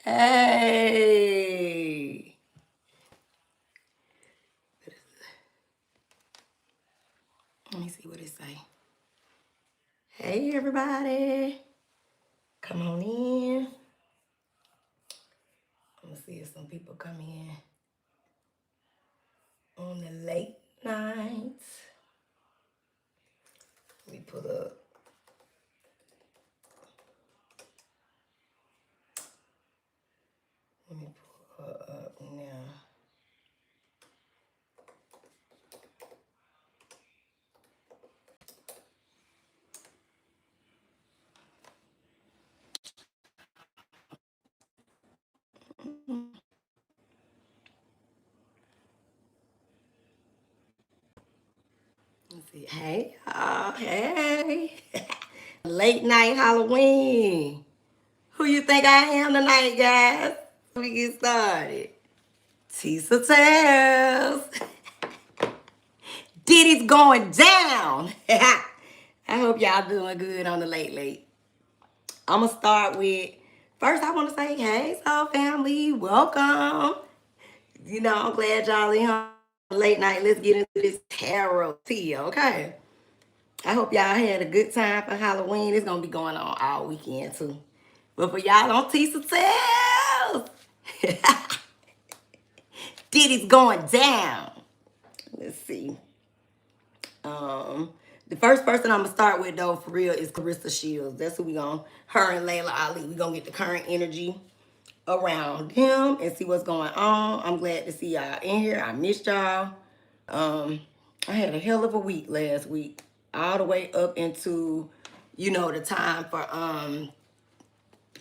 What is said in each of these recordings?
Hey. Let me see what it say. Hey, everybody. Come on in. I'm gonna see if some people come in on the late nights. Let me pull up. Let me pull her up now. Let's see. Hey, y'all. Hey. Late night Halloween. Who you think I am tonight, guys? We get started. Tisa Tells. Diddy's going down. I hope y'all doing good on the late. I'm going to start with, first I want to say, hey, Soul Family, welcome. You know, I'm glad y'all in here late night. Let's get into this tarot tea, okay? I hope y'all had a good time for Halloween. It's going to be going on all weekend, too. But for y'all on Tisa Tells, Diddy's going down. Let's see. The first person I'm gonna start with though, for real, is Carissa Shields. That's who we gonna, her and Layla Ali. We gonna get the current energy around him and see what's going on. I'm glad to see y'all in here. I missed y'all. I had a hell of a week last week, all the way up into, you know, the time for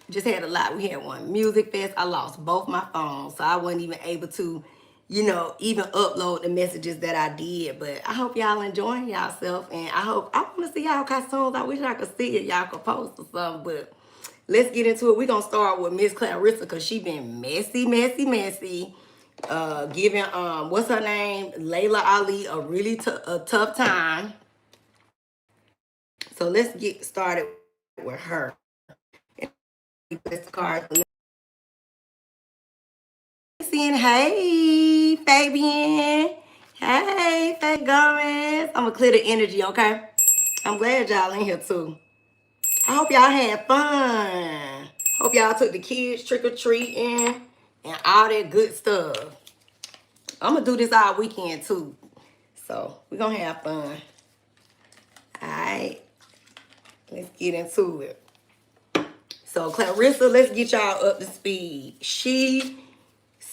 just had a lot. We had one music fest. I lost both my phones, so I wasn't even able to, you know, even upload the messages that I did. But I hope y'all enjoying yourself, and I want to see y'all costumes. I wish I could see it. Y'all could post or something. But let's get into it. We're gonna start with Miss Clarissa because she been messy. Giving what's her name, Layla Ali, a really a tough time. So let's get started with her. Let's card. Saying, hey, Fabian. Hey, Faye Gomez. I'm going to clear the energy, okay? I'm glad y'all in here, too. I hope y'all had fun. Hope y'all took the kids trick-or-treating and all that good stuff. I'm going to do this all weekend, too. So, we're going to have fun. All right. Let's get into it. So, Clarissa, let's get y'all up to speed.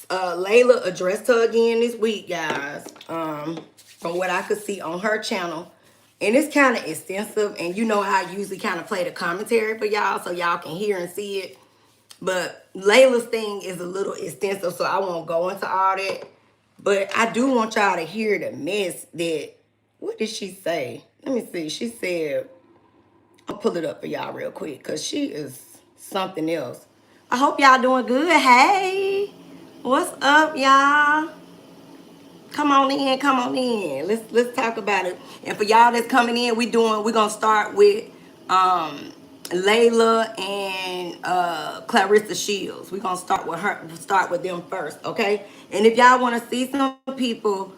Layla addressed her again this week, guys. From what I could see on her channel. And it's kind of extensive. And you know how I usually kind of play the commentary for y'all so y'all can hear and see it. But Layla's thing is a little extensive, so I won't go into all that. But I do want y'all to hear the mess that, what did she say? Let me see. She said, I'll pull it up for y'all real quick because she is something else. I hope y'all doing good. Hey, what's up, y'all? Come on in, come on in. Let's talk about it. And for y'all that's coming in, we're gonna start with Layla and Clarissa Shields. We're gonna start with them first, okay? And if y'all wanna see some people,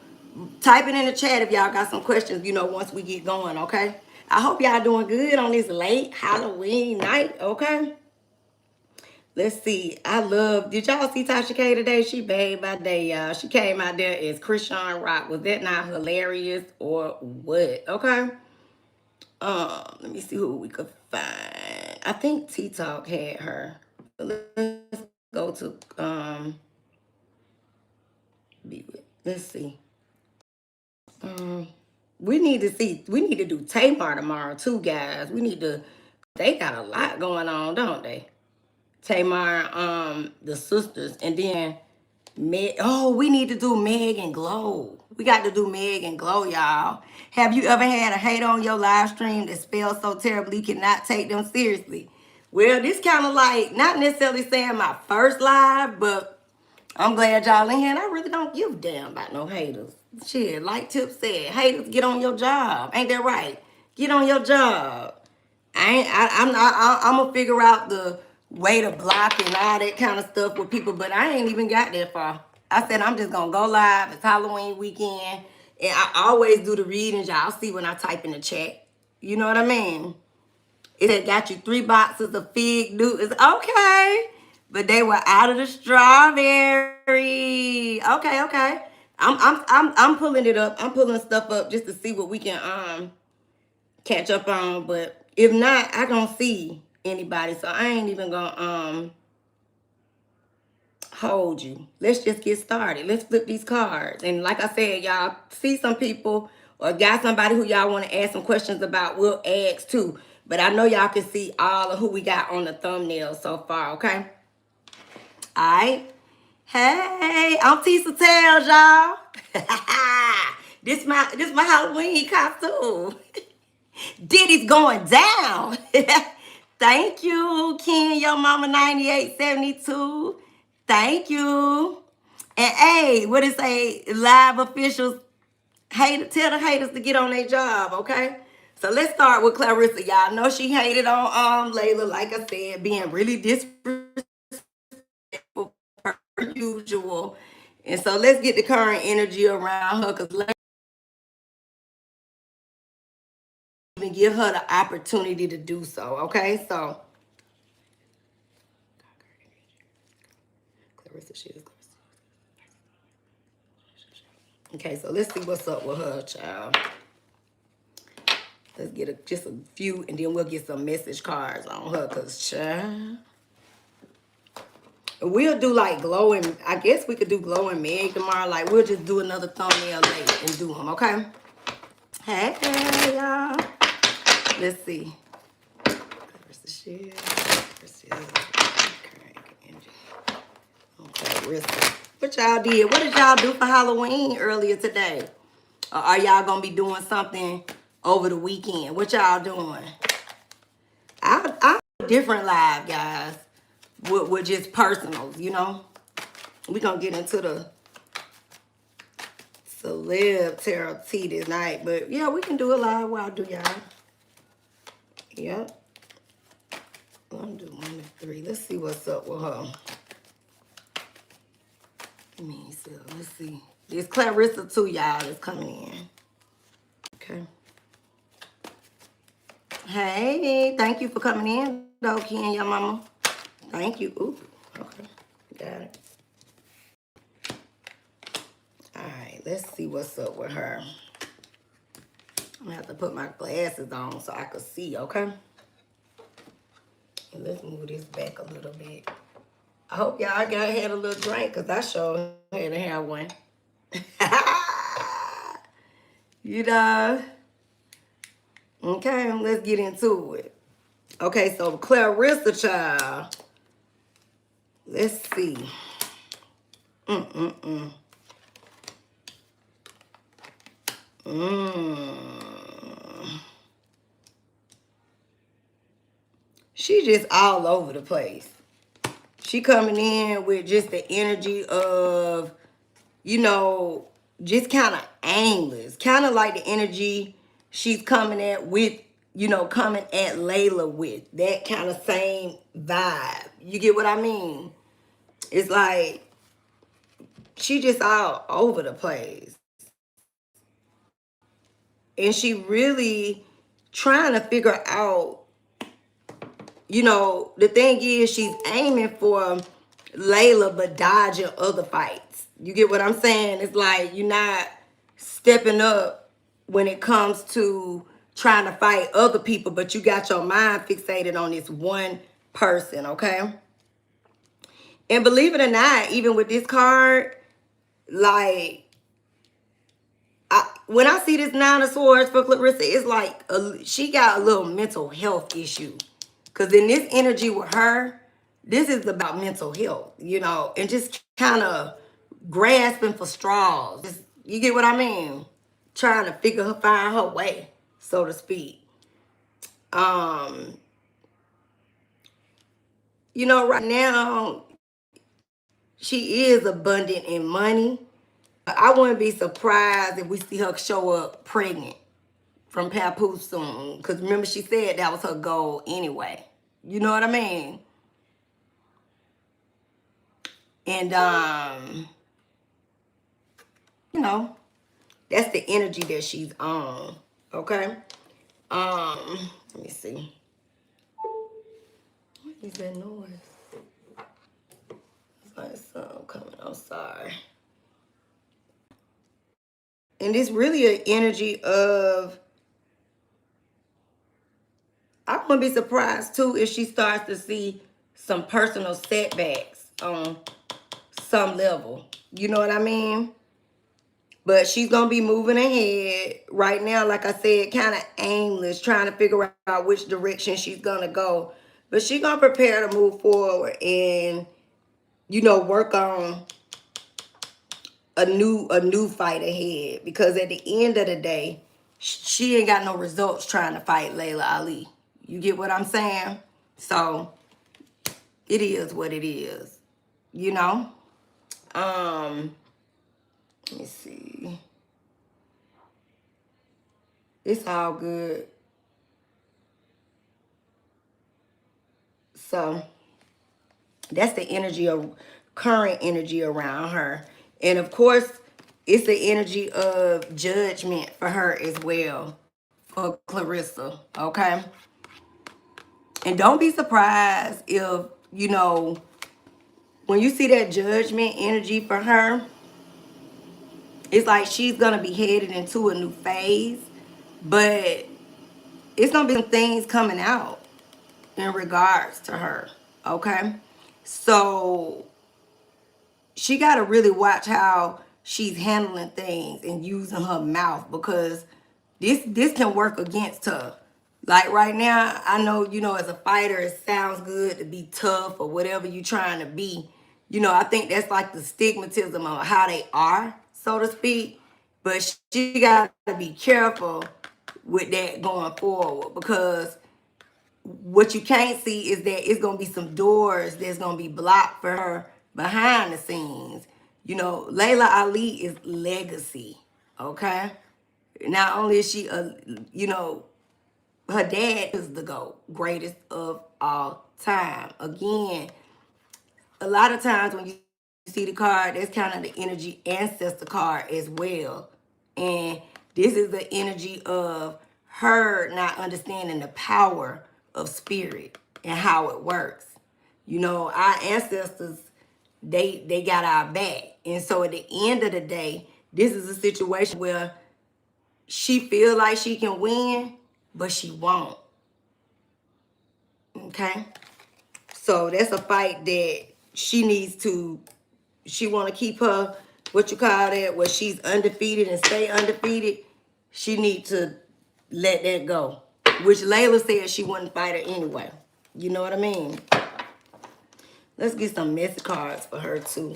type it in the chat if y'all got some questions, you know, once we get going, okay? I hope y'all doing good on this late Halloween night, okay? Let's see. Did y'all see Tasha K today? She bad by day, y'all. She came out there as Krishan Rock. Was that not hilarious or what? Okay. Let me see who we could find. I think T-Talk had her. Let's go to let's see. We need to do Tamar tomorrow too, guys. They got a lot going on, don't they? Tamar, the sisters, and then we need to do Meg and Glow. We got to do Meg and Glow, y'all. Have you ever had a hate on your live stream that spells so terribly you cannot take them seriously? Well, this kind of like, not necessarily saying my first live, but I'm glad y'all in here, and I really don't give a damn about no haters. Shit, like Tip said, haters, get on your job. Ain't that right? Get on your job. I'm gonna figure out way to block and all that kind of stuff with people, but I ain't even got that far. I said I'm just gonna go live. It's Halloween weekend, and I always do the readings. Y'all see when I type in the chat. You know what I mean? It had got you 3 boxes of fig Newtons. Okay, but they were out of the strawberry. Okay, okay. I'm pulling it up. I'm pulling stuff up just to see what we can catch up on. But if not, I don't see anybody, so I ain't even gonna hold you. Let's just get started. Let's flip these cards. And like I said, y'all see some people or got somebody who y'all want to ask some questions about, we'll ask too. But I know y'all can see all of who we got on the thumbnail so far, okay? All right. Hey, I'm Tisa Tales, y'all. this my Halloween costume. Diddy's going down. Thank you, Ken, your mama 9872. Thank you. And hey, what it say? Live officials, tell the haters to get on their job, okay? So let's start with Clarissa. Y'all know she hated on Layla, like I said, being really disrespectful per usual. And so let's get the current energy around her, because let's even give her the opportunity to do so, okay? So Clarissa, she is Clarissa. Okay, so let's see what's up with her, child. Let's get just a few, and then we'll get some message cards on her, because, child. We'll do like glowing, I guess we could do glowing Meg tomorrow. Like, we'll just do another thumbnail later and do them, okay? Hey, y'all. Let's see. Where's the shit? Okay, Rissa. What y'all did? What did y'all do for Halloween earlier today? Or are y'all gonna be doing something over the weekend? What y'all doing? I'll do a different live, guys. With just personals, you know? We're gonna get into the celeb tarot tea tonight. But yeah, we can do a live while I do y'all. Yep. I'm do 1 to 3. Let's see what's up with her. So let's see. There's Clarissa too, y'all, that's coming in. Okay. Hey, thank you for coming in, though, Ken, your mama. Thank you. Ooh, okay. Got it. All right, let's see what's up with her. I'm gonna have to put my glasses on so I can see, okay? And let's move this back a little bit. I hope y'all had a little drink, because I sure had to have one. You know? Okay, let's get into it. Okay, so Clarissa, child. Let's see. She just all over the place. She coming in with just the energy of, you know, just kind of aimless. Kind of like the energy she's coming at with, you know, coming at Layla with. That kind of same vibe. You get what I mean? It's like she just all over the place. And she really trying to figure out, you know, the thing is she's aiming for Layla but dodging other fights. You get what I'm saying? It's like you're not stepping up when it comes to trying to fight other people, but you got your mind fixated on this one person, okay? And believe it or not, even with this card, like, when I see this 9 of Swords for Clarissa, it's like she got a little mental health issue. Because in this energy with her, this is about mental health, you know, and just kind of grasping for straws. Just, you get what I mean? Trying to find her way, so to speak. You know, right now, she is abundant in money. I wouldn't be surprised if we see her show up pregnant from Papoose soon. Because remember, she said that was her goal anyway. You know what I mean? And you know, that's the energy that she's on. Okay. Let me see. What is that noise? It's like something coming. I'm sorry. And it's really an energy of, I wouldn't be surprised too if she starts to see some personal setbacks on some level. You know what I mean? But she's going to be moving ahead right now, like I said, kind of aimless, trying to figure out which direction she's going to go. But she's going to prepare to move forward and, you know, work on a new fight ahead. Because at the end of the day, she ain't got no results trying to fight Layla Ali. You get what I'm saying? So it is what it is, you know? Let me see. It's all good. So that's the energy of current energy around her. And of course, it's the energy of judgment for her as well, for Clarissa, okay? And don't be surprised if, you know, when you see that judgment energy for her, it's like she's going to be headed into a new phase, but it's going to be some things coming out in regards to her, okay? So she got to really watch how she's handling things and using her mouth, because this can work against her. Like right now, I know, you know, as a fighter, it sounds good to be tough or whatever you're trying to be. You know, I think that's like the stigmatism of how they are, so to speak. But she got to be careful with that going forward, because what you can't see is that it's going to be some doors that's going to be blocked for her behind the scenes. You know, Layla Ali is legacy, okay? Not only is she you know, her dad is the GOAT, greatest of all time. Again, a lot of times when you see the card, that's kind of the energy ancestor card as well. And this is the energy of her not understanding the power of spirit and how it works. You know, our ancestors, they got our back. And so at the end of the day, this is a situation where she feel like she can win, but she won't. Okay? So that's a fight that she needs to, she want to keep her, what you call that, where she's undefeated and stay undefeated. She need to let that go. Which Layla said she wouldn't fight her anyway. You know what I mean? Let's get some message cards for her too.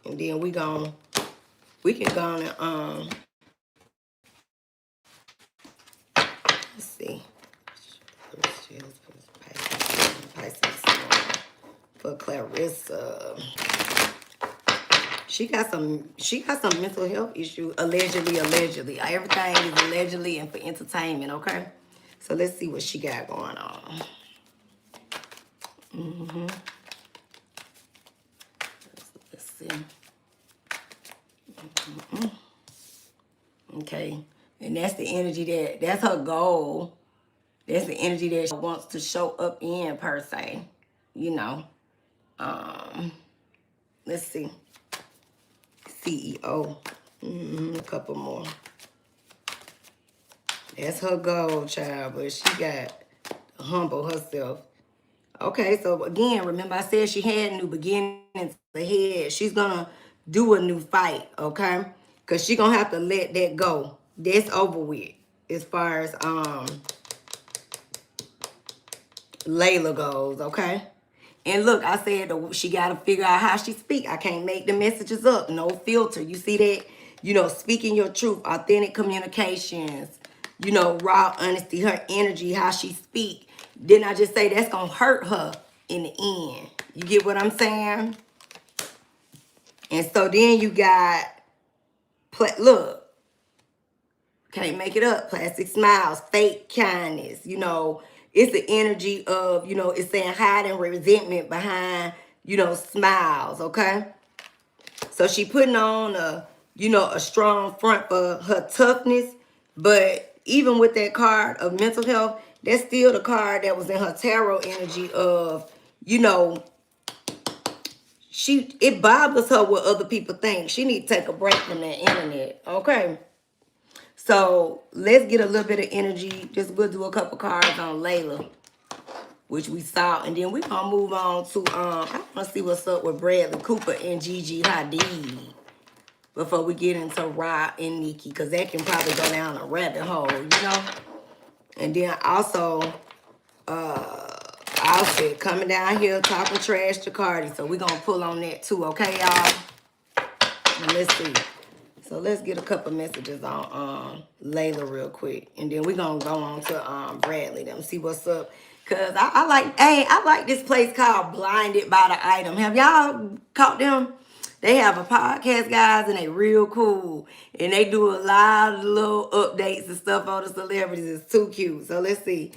And then we can go on and, let's see. For Clarissa. She got some mental health issues, allegedly. Everything is allegedly and for entertainment, okay? So let's see what she got going on. Let's see. Okay. And that's the energy that's her goal. That's the energy that she wants to show up in, per se. You know. Let's see. CEO. A couple more. That's her goal, child, but she got to humble herself. Okay, so again, remember I said she had new beginnings ahead. She's gonna do a new fight, okay? Because she's gonna have to let that go. That's over with as far as Layla goes, okay? And look, I said she got to figure out how she speak. I can't make the messages up. No filter. You see that? You know, speaking your truth, authentic communications, you know, raw honesty, her energy, how she speak. Didn't I just say that's going to hurt her in the end? You get what I'm saying? And so then you got, look, can't make it up. Plastic smiles, fake kindness, you know. It's the energy of, you know, it's saying hiding resentment behind smiles, okay? So she putting on a strong front for her toughness. But even with that card of mental health, that's still the card that was in her tarot energy of, it bothers her what other people think. She need to take a break from that internet, okay? So let's get a little bit of energy. Just we'll do a couple cards on Layla, which we saw, and then we're gonna move on to I wanna see what's up with Bradley Cooper and Gigi Hadid before we get into Ra and Nikki, because that can probably go down a rabbit hole. And then also Offset coming down here talking trash to Cardi, so we're gonna pull on that too, okay, y'all? And let's see. So let's get a couple messages on Layla real quick. And then we're going to go on to Bradley. Them see what's up. Because I like this place called Blinded by the Item. Have y'all caught them? They have a podcast, guys, and they real cool. And they do a lot of little updates and stuff on the celebrities. It's too cute. So let's see.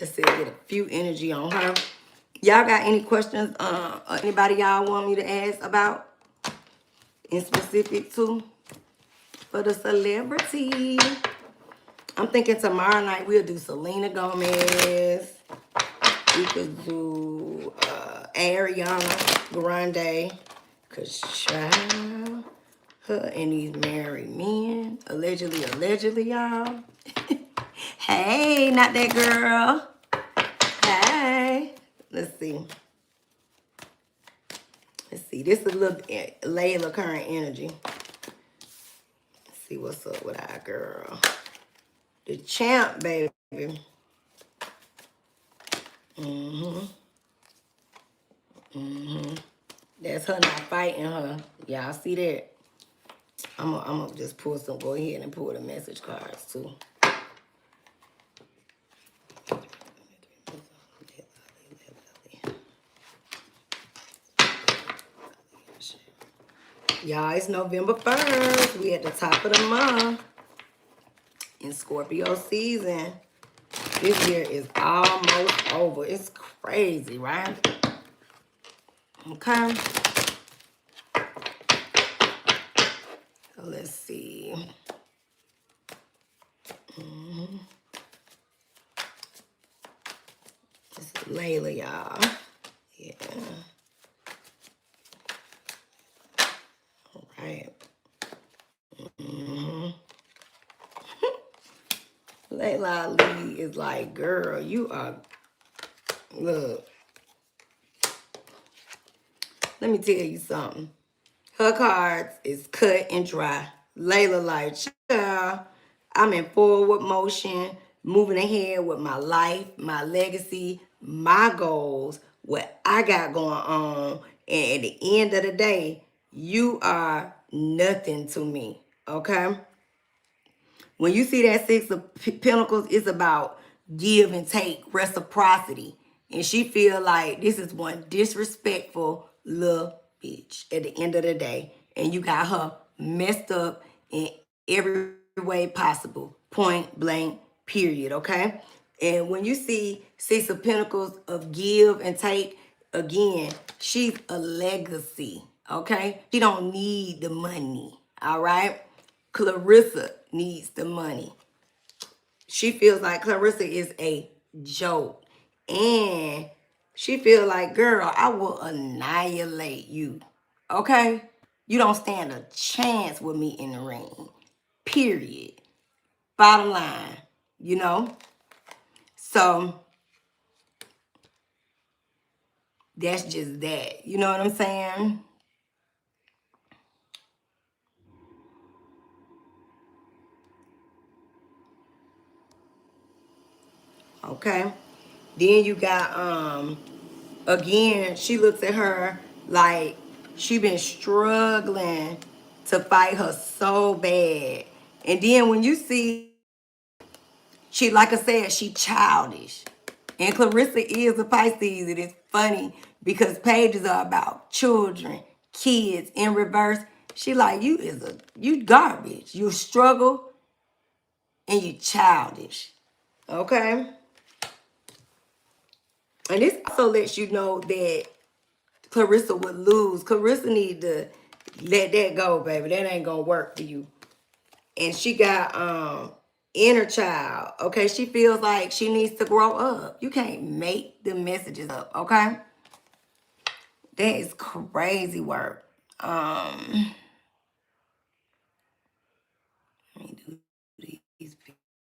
Let's see, get a few energy on her. Y'all got any questions? Anybody y'all want me to ask about in specific too for the celebrity? I'm thinking tomorrow night we'll do Selena Gomez. We could do Ariana Grande. Cause child, her and these married men. Allegedly, y'all. Hey, not that girl. Hey. Let's see. This is a little Layla current energy. Let's see what's up with our girl. The champ, baby. That's her not fighting her. Y'all see that? I'm gonna just go ahead and pull the message cards too. Y'all, it's November 1st. We at the top of the month in Scorpio season. This year is almost over. It's crazy, right? Okay. So let's see. This is Layla, y'all. Yeah. All right. Layla Ali is like, girl, you are, look. Let me tell you something. Her cards is cut and dry. Layla like, child, I'm in forward motion, moving ahead with my life, my legacy, my goals, what I got going on. And at the end of the day, you are nothing to me, okay? When you see that Six of Pentacles, it's about give and take, reciprocity. And she feel like this is one disrespectful little bitch at the end of the day. And you got her messed up in every way possible. Point blank, period, okay? And when you see Six of Pentacles of give and take, again, she's a legacy, okay? She don't need the money, all right? Clarissa needs the money. She feels like Clarissa is a joke. And she feels like, girl, I will annihilate you. Okay? You don't stand a chance with me in the ring. Period. Bottom line, So that's just that. You know what I'm saying? Okay? Then you got again, she looks at her like she been struggling to fight her so bad. And then when you see, she, like I said, she childish. And Clarissa is a Pisces. It is funny because pages are about children, kids in reverse. She like, you garbage. You struggle and you childish. Okay? And this also lets you know that Clarissa would lose. Clarissa need to let that go, baby. That ain't gonna work for you. And she got inner child. Okay, she feels like she needs to grow up. You can't make the messages up, okay? That is crazy work. Let me do these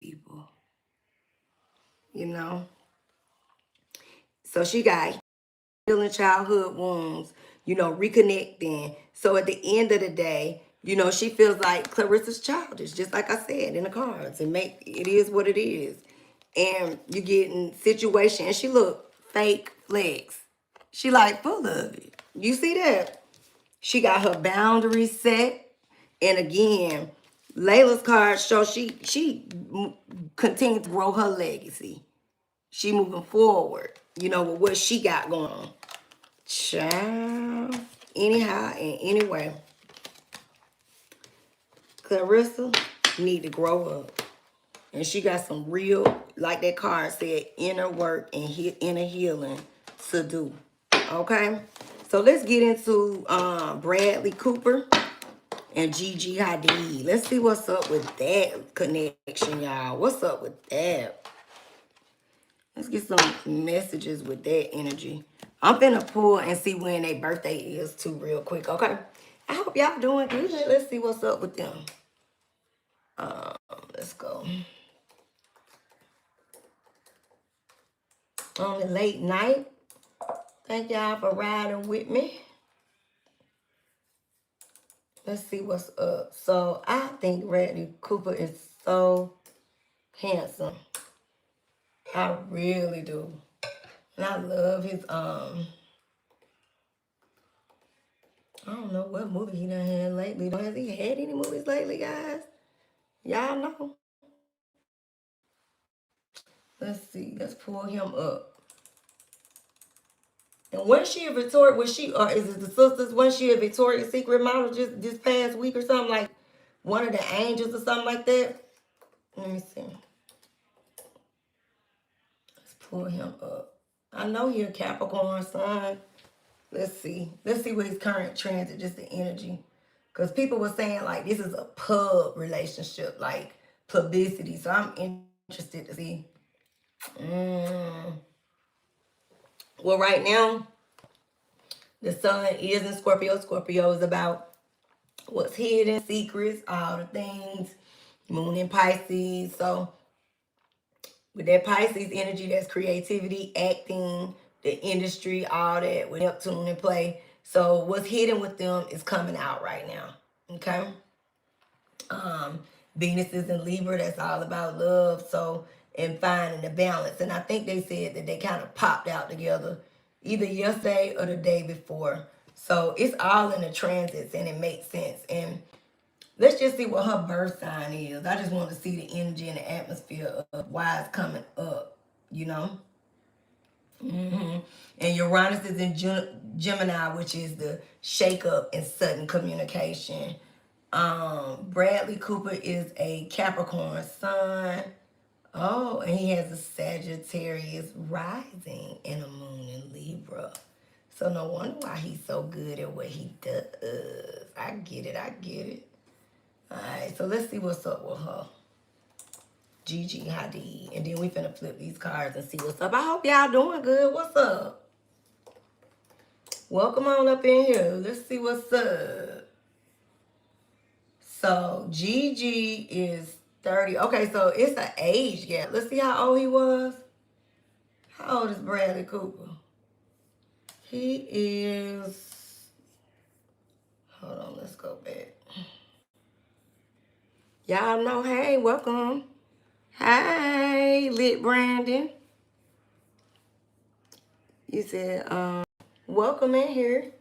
people, you know. So she got healing childhood wounds, you know, reconnecting. So at the end of the day, you know, she feels like Clarissa's childish, just like I said in the cards. It is what it is. And you get in situation, and she look fake flex. She like full of it. You see that? She got her boundaries set. And again, Layla's card shows she continued to grow her legacy. She moving forward, you know, with what she got going on. Child. Anyhow and anyway, Clarissa need to grow up. And she got some real, like that card said, inner work and inner healing to do. Okay? So let's get into Bradley Cooper and Gigi Hadid. Let's see what's up with that connection, y'all. What's up with that? Let's get some messages with that energy. I'm finna pull and see when their birthday is too real quick, okay? I hope y'all doing good. Let's see what's up with them. Let's go. On the late night. Thank y'all for riding with me. Let's see what's up. So I think Bradley Cooper is so handsome. I really do. And I love his I don't know what movie he done had lately. Has he had any movies lately, guys? Y'all know? Let's see. Let's pull him up. And was she a Victoria? Was she, or is it the sisters? Was she a Victoria's Secret model just this past week or something, like one of the angels or something like that? Let me see. Let's pull him up. I know he a Capricorn sun. Let's see. Let's see what his current transit, just the energy. Because people were saying like this is a pub relationship, like publicity. So I'm interested to see. Well, right now, the sun is in Scorpio. Scorpio is about what's hidden, secrets, all the things. Moon in Pisces. So with that Pisces energy, that's creativity, acting, the industry, all that with Neptune in play. So what's hidden with them is coming out right now. Okay. Venus is in Libra. That's all about love. So, and finding the balance. And I think they said that they kind of popped out together either yesterday or the day before. So it's all in the transits and it makes sense. And let's just see what her birth sign is. I just want to see the energy and the atmosphere of why it's coming up, you know? And Uranus is in Gemini, which is the shake-up and sudden communication. Bradley Cooper is a Capricorn sun. Oh, and he has a Sagittarius rising and a moon in Libra. So no wonder why he's so good at what he does. I get it. I get it. All right, so let's see what's up with her. Gigi Hadid. And then we finna flip these cards and see what's up. I hope y'all doing good. What's up? Welcome on up in here. Let's see what's up. So Gigi is 30. Okay, so it's an age gap. Let's see how old he was. How old is Bradley Cooper? He is, hold on, let's go back. Y'all know, hey, welcome. Hey, Lit Brandon. You said, welcome in here.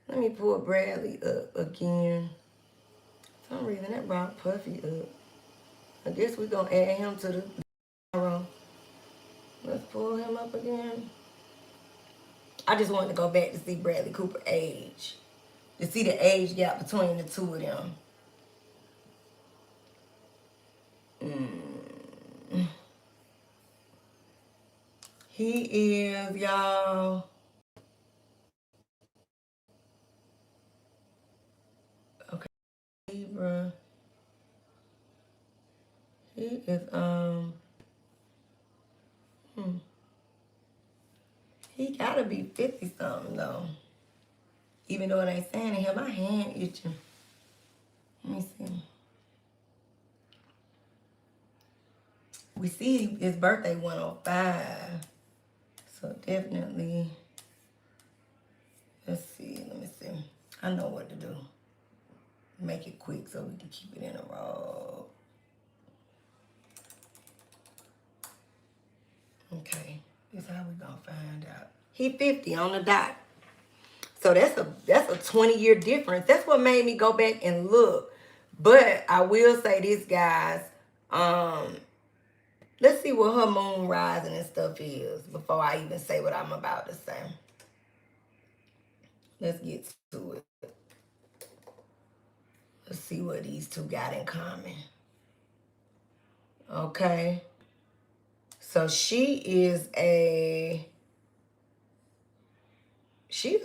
Let me pull Bradley up again. For some reason that brought Puffy up. I guess we're gonna add him to the row. Let's pull him up again. I just wanted to go back to see Bradley Cooper age. To see the age gap between the two of them. He is, y'all. Okay, Libra. He is, he gotta be 50 something though. Even though it ain't saying it here, my hand itching. Let me see. We see his birthday 105. So definitely, let's see, let me see. I know what to do. Make it quick so we can keep it in a row. Okay, this is how we gonna find out. He 50 on the dot. So that's a 20-year difference. That's what made me go back and look. But I will say this, guys. Let's see what her moon rising and stuff is before I even say what I'm about to say. Let's get to it. Let's see what these two got in common. Okay. So she a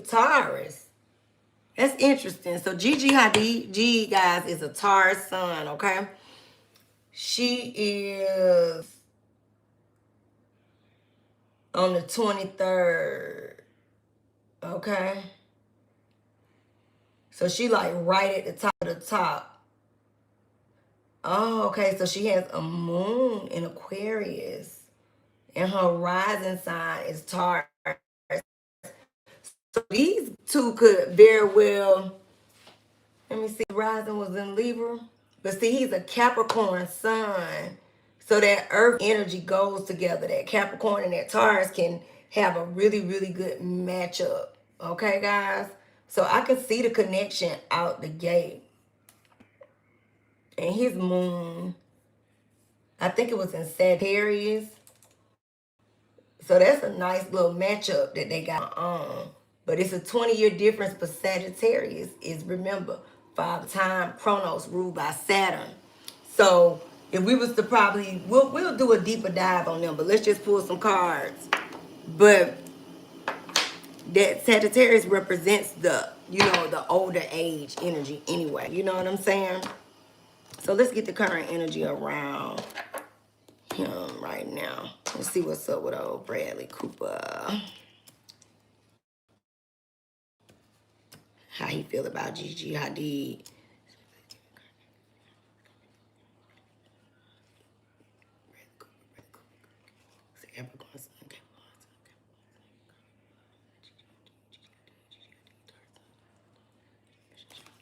Taurus. That's interesting. So Gigi Hadid, guys, is a Taurus sun, okay? She is on the 23rd, okay? So she like right at the top of the top. Oh, okay. So she has a moon in Aquarius. And her rising sign is Taurus. So these two could very well, let me see, rising was in Libra. But see, he's a Capricorn sun. So that earth energy goes together. That Capricorn and that Taurus can have a really, really good matchup. Okay, guys? So I can see the connection out the gate. And his moon, I think it was in Sagittarius. So that's a nice little matchup that they got on. But it's a 20-year difference for Sagittarius is, remember, Father Time, Chronos, ruled by Saturn. So if we was to probably, we'll do a deeper dive on them, but let's just pull some cards. But that Sagittarius represents the, the older age energy anyway. You know what I'm saying? So let's get the current energy around him right now. Let's see what's up with old Bradley Cooper. How he feel about Gigi Hadid.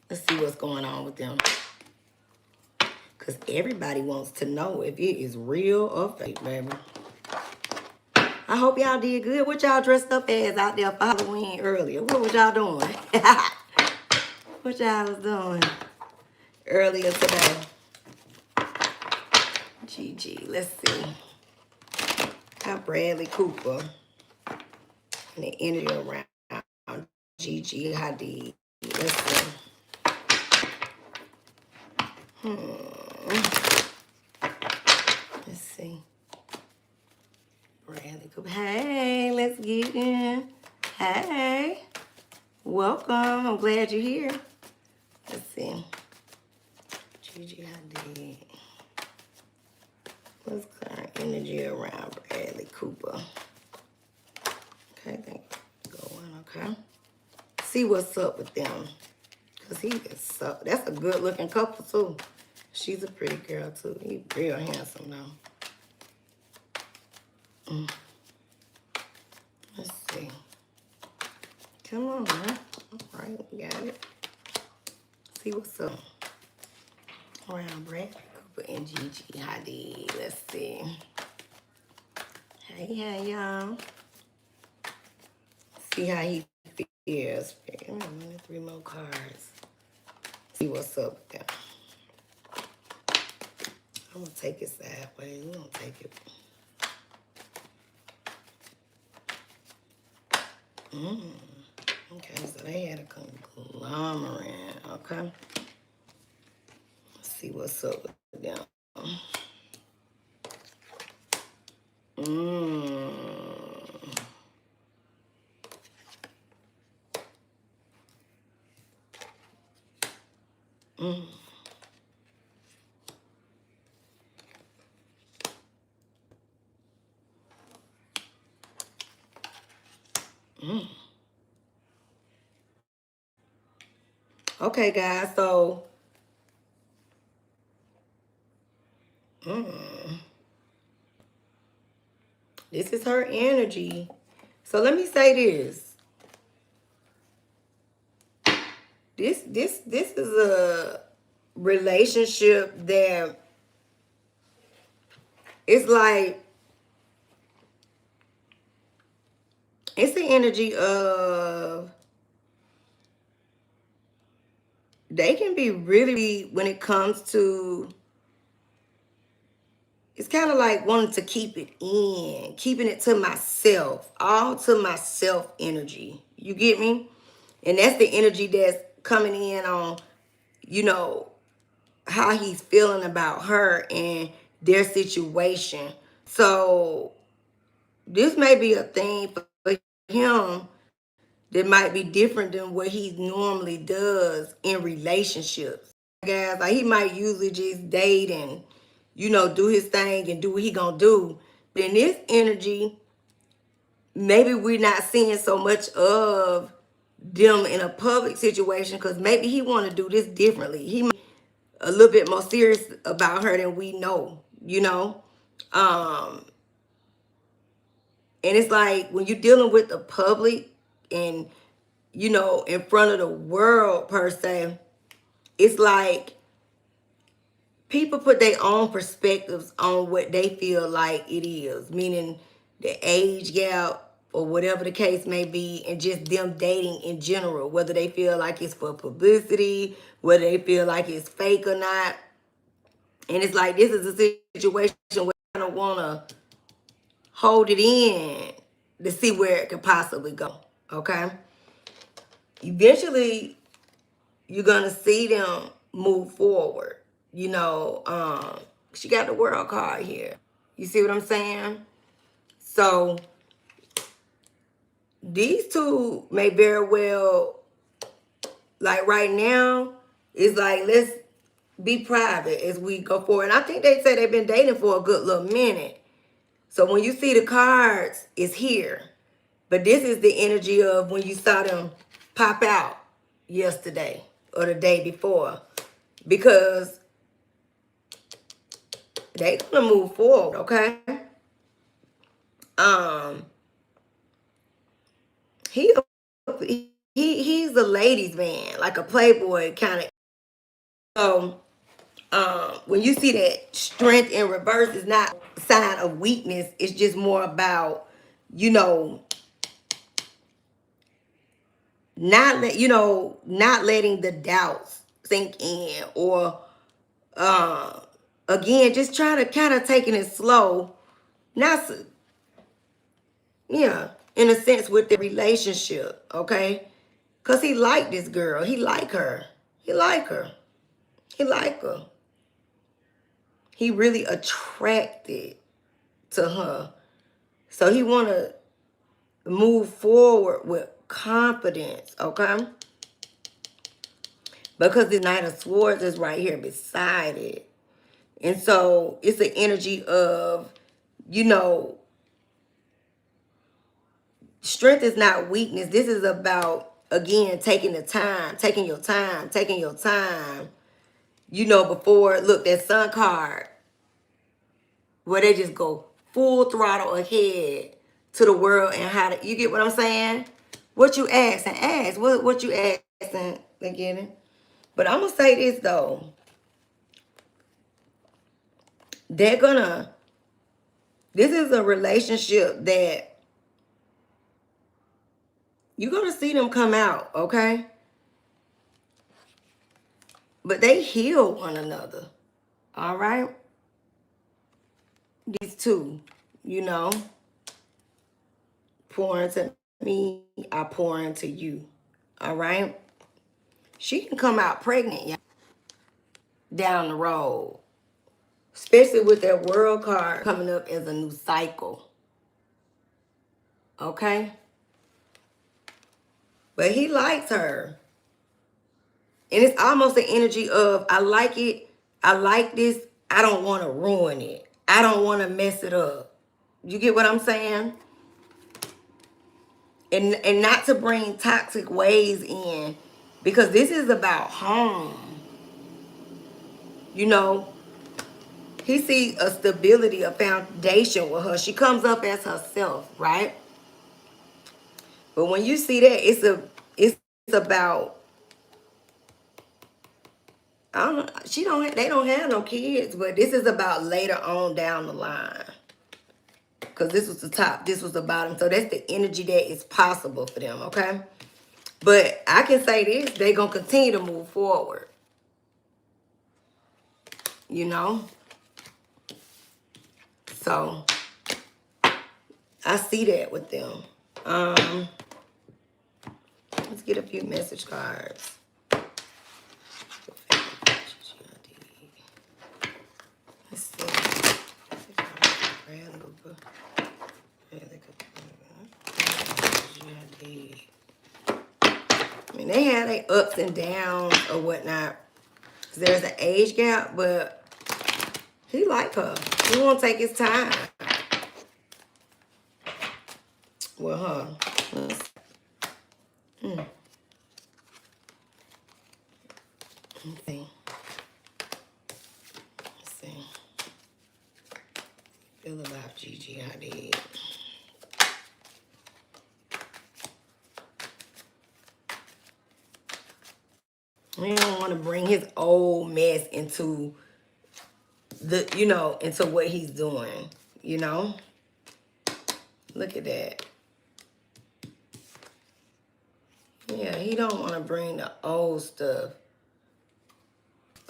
Let's see what's going on with them. Because everybody wants to know if it is real or fake, baby. I hope y'all did good. What y'all dressed up as out there for Halloween earlier? What was y'all doing? What y'all was doing earlier today? Gigi, let's see. Got Bradley Cooper and the energy around Gigi Hadid. Let's see. Let's see. Bradley Cooper. Hey, let's get in. Hey. Welcome. I'm glad you're here. Let's see. Gigi Hadid. What's current energy around Bradley Cooper? Okay, thank you. Okay. See what's up with them. Because he is so, that's a good looking couple too. She's a pretty girl too. He's real handsome though. Let's see. Come on, man. All right, we got it. See what's up around Bradley Cooper and Gigi Hadid. Let's see. Hey, y'all. See how he feels. Three more cards. See what's up with them. I'm gonna take it sideways. We're gonna take it. Okay, so they had a conglomerate. Okay. Let's see what's up with them. Mm. Mm. Mm. Okay, guys, so this is her energy. So let me say this. This is a relationship that it's like it's the energy of they can be really when it comes to it's kind of like wanting to keep it in, keeping it to myself, all to myself energy. You get me? And that's the energy that's coming in on, you know, how he's feeling about her and their situation. So this may be a thing for him that might be different than what he normally does in relationships. Guys, like he might usually just date and, you know, do his thing and do what he gonna do. But in this energy, maybe we're not seeing so much of them in a public situation because maybe he want to do this differently. He might be a little bit more serious about her than we know, you know. Um, and it's like when you're dealing with the public and, you know, in front of the world per se, it's like people put their own perspectives on what they feel like it is, meaning the age gap or whatever the case may be, and just them dating in general, whether they feel like it's for publicity, whether they feel like it's fake or not. And it's like this is a situation where I don't want to hold it in to see where it could possibly go. Okay. Eventually, you're gonna see them move forward. You know, she got the world card here. You see what I'm saying? So these two may very well, like right now, it's like let's be private as we go forward. And I think they say they've been dating for a good little minute. So when you see the cards, it's here. But this is the energy of when you saw them pop out yesterday or the day before. Because they gonna move forward, okay? Um, he he's a ladies' man, like a playboy kind of. So, when you see that strength in reverse is not a sign of weakness. It's just more about, you know, not letting the doubts sink in, or again, just trying to kind of taking it slow, not yeah, in a sense with the relationship, okay? Cause he liked this girl. He like her. He like her. He like her. He really attracted to her. So he wanna move forward with confidence, okay? Because the Knight of Swords is right here beside it. And so it's the energy of, you know, strength is not weakness. This is about, again, taking the time, taking your time, taking your time. You know, before, look, that sun card, where they just go full throttle ahead to the world and how to, you get what I'm saying? What you asking? Ask. What you asking again? But I'm going to say this, though. They're going to, this is a relationship that you're going to see them come out, okay? But they heal one another, all right? These two, you know, pour into me, I pour into you, all right? She can come out pregnant, yeah, down the road. Especially with that world card coming up as a new cycle. Okay? But he likes her. And it's almost the energy of, I like it. I like this. I don't want to ruin it. I don't want to mess it up. You get what I'm saying? And not to bring toxic ways in. Because this is about home. You know, he sees a stability, a foundation with her. She comes up as herself, right? But when you see that, it's about, I don't know, they don't have no kids, but this is about later on down the line. Because this was the top, this was the bottom. So that's the energy that is possible for them, okay? But I can say this, they're going to continue to move forward. You know? So, I see that with them. Let's get a few message cards. Let's see. I mean, they had their ups and downs or whatnot. There's an age gap, but he like her. He won't take his time with her. Let's see. Let's see. Feel about Gigi Hadid. He don't want to bring his old mess into the, you know, into what he's doing, you know? Look at that. Yeah, he don't want to bring the old stuff.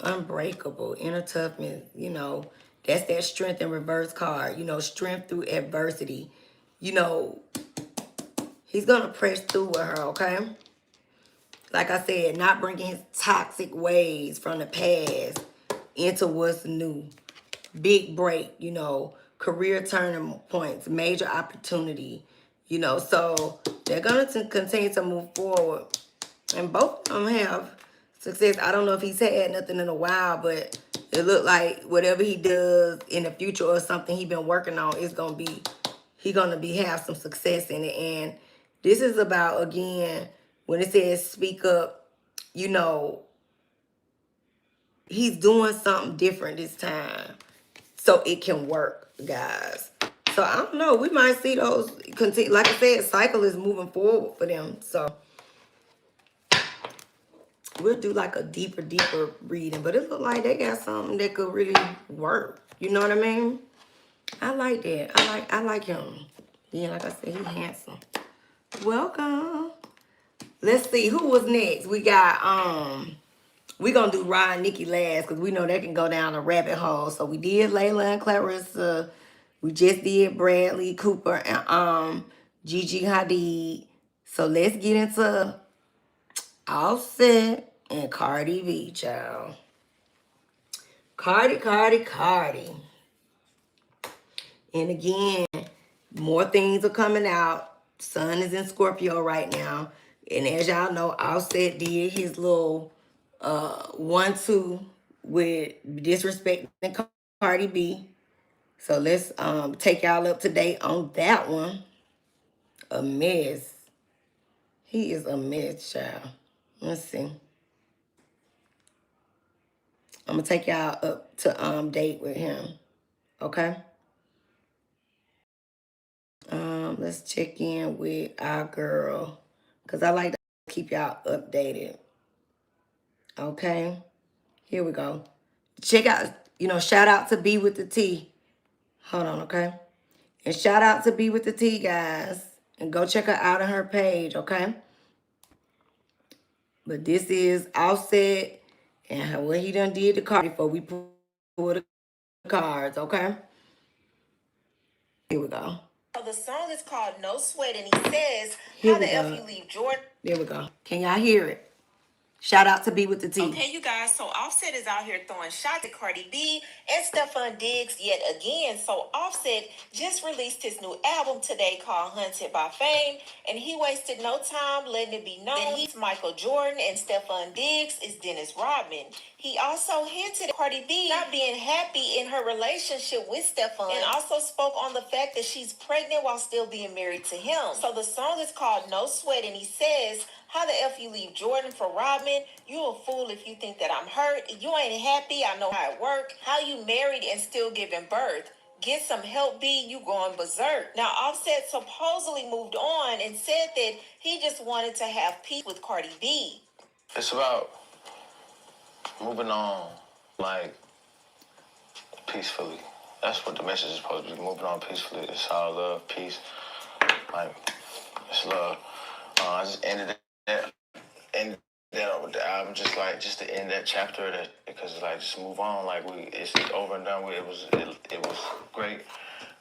Unbreakable, inner toughness, you know, that's that strength in reverse card, you know, strength through adversity. You know, he's going to press through with her, okay? Like I said, not bringing his toxic ways from the past into what's new. Big break, you know, career turning points, major opportunity, you know. So they're going to continue to move forward. And both of them have success. I don't know if he's had nothing in a while, but it looked like whatever he does in the future or something he been working on is going to be, have some success in it. And this is about, again, when it says speak up, you know, he's doing something different this time so it can work, guys. So I don't know. We might see those continue. Like I said, cycle is moving forward for them. So we'll do like a deeper reading. But it look like they got something that could really work. You know what I mean? I like that. I like him. Yeah, like I said, he's handsome. Welcome. Let's see who was next. We got we're gonna do Ryan and Nikki last because we know they can go down a rabbit hole. So we did Layla and Clarissa. We just did Bradley Cooper and Gigi Hadid. So let's get into Offset and Cardi B, child. Cardi. And again, more things are coming out. Sun is in Scorpio right now. And as y'all know, Offset did his little 1-2 with disrespecting Cardi B. So let's take y'all up to date on that one. A mess. He is a mess, child. Let's see. I'm gonna take y'all up to date with him. Okay? Let's check in with our girl. Cause I like to keep y'all updated. Okay? Here we go. Check out, you know, shout out to B with the T. Hold on, okay? And shout out to B with the T, guys. And go check her out on her page, okay? But this is Offset and what he done did to Cardi before we pull the cards, okay? Here we go. The song is called No Sweat, and he says, how the F you leave Jordan? There we go. Can y'all hear it? Shout out to B with the T. Okay, you guys, so Offset is out here throwing shots at Cardi B and Stefan Diggs yet again. So Offset just released his new album today called Hunted by Fame, and he wasted no time letting it be known that he's Michael Jordan and Stefan Diggs is Dennis Rodman. He also hinted at Cardi B not being happy in her relationship with Stefan, and also spoke on the fact that she's pregnant while still being married to him. So the song is called No Sweat, and he says, how the F you leave Jordan for Rodman? You a fool if you think that I'm hurt. You ain't happy. I know how it worked. How you married and still giving birth. Get some help, B. You going berserk. Now, Offset supposedly moved on and said that he just wanted to have peace with Cardi B. It's about moving on, like, peacefully. That's what the message is supposed to be. Moving on peacefully. It's all love, peace. Like, it's love. I just ended that with the album, just to end that chapter, that because like just move on, like it's over and done with. It was great.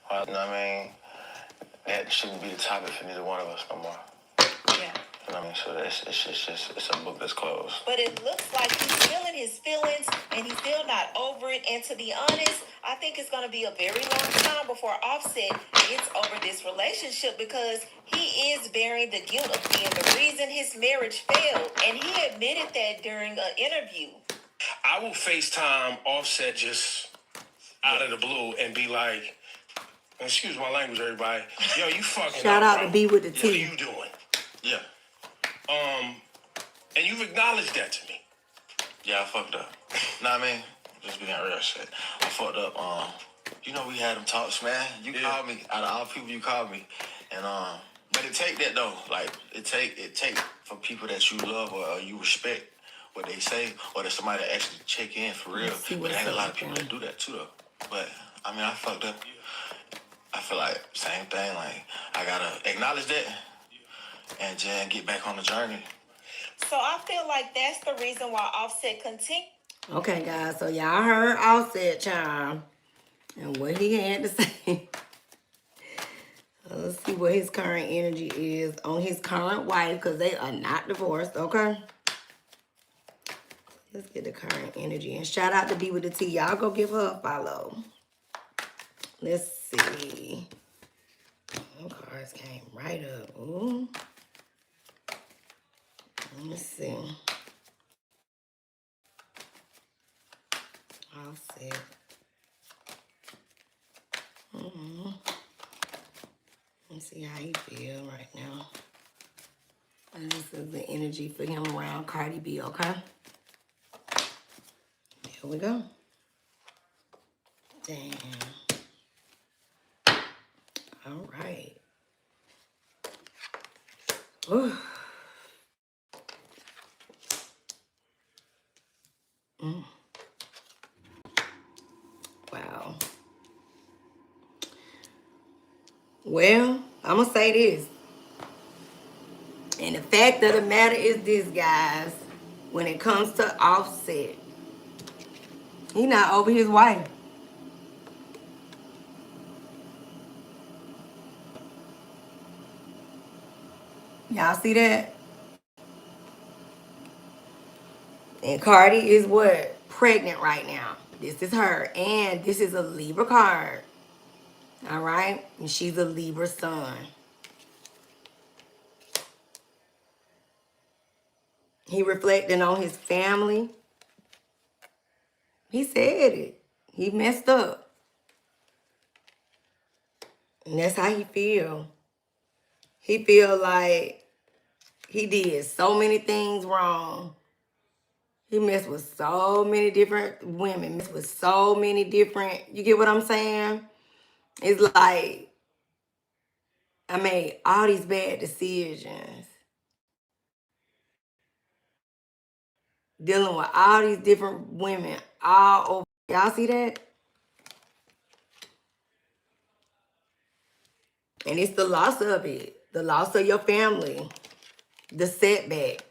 You know what I mean? That shouldn't be the topic for neither one of us no more. Yeah. You know what I mean? So it's a book that's closed. But it looks like he's feeling his feelings and he's still not over it. And to be honest, I think it's going to be a very long time before Offset gets over this relationship, because he is bearing the guilt of being the reason his marriage failed. And he admitted that during an interview. I will FaceTime Offset just out of the blue and be like, excuse my language, everybody. Yo, you fucking Shout up, out bro. to B with the What T. are you doing? Yeah. And you've acknowledged that to me. Yeah, I fucked up. Know what I mean? Just being real shit. I fucked up. You know we had them talks, man. You called me. Out of all people, you called me. And but it take that though. Like it take for people that you love or you respect what they say, or that somebody that actually check in for real. But there ain't a lot of people that do that too though. But I mean, I fucked up. I feel like same thing. Like I gotta acknowledge that and then get back on the journey. So I feel like that's the reason why Offset continued. Okay, guys, so y'all heard Offset, child, and what he had to say. Let's see what his current energy is on his current wife, because they are not divorced, okay? Let's get the current energy. And shout out to B with the T. Y'all go give her a follow. Let's see. Them cards came right up. Ooh. Let's see. Offset. Let's see how he feel right now. And this is the energy for him around Cardi B, okay? Here we go. Damn. All right. Ooh. Wow. Well, I'm going to say this. And the fact of the matter is this, guys. When it comes to Offset, he not over his wife. Y'all see that? And Cardi is what? Pregnant right now. This is her. And this is a Libra card. All right? And she's a Libra sun. He reflecting on his family. He said it. He messed up. And that's how he feel. He feel like he did so many things wrong. He messed with so many different women. Messed with so many different... You get what I'm saying? It's like, I made all these bad decisions. Dealing with all these different women all over. Y'all see that? And it's the loss of it. The loss of your family. The setback.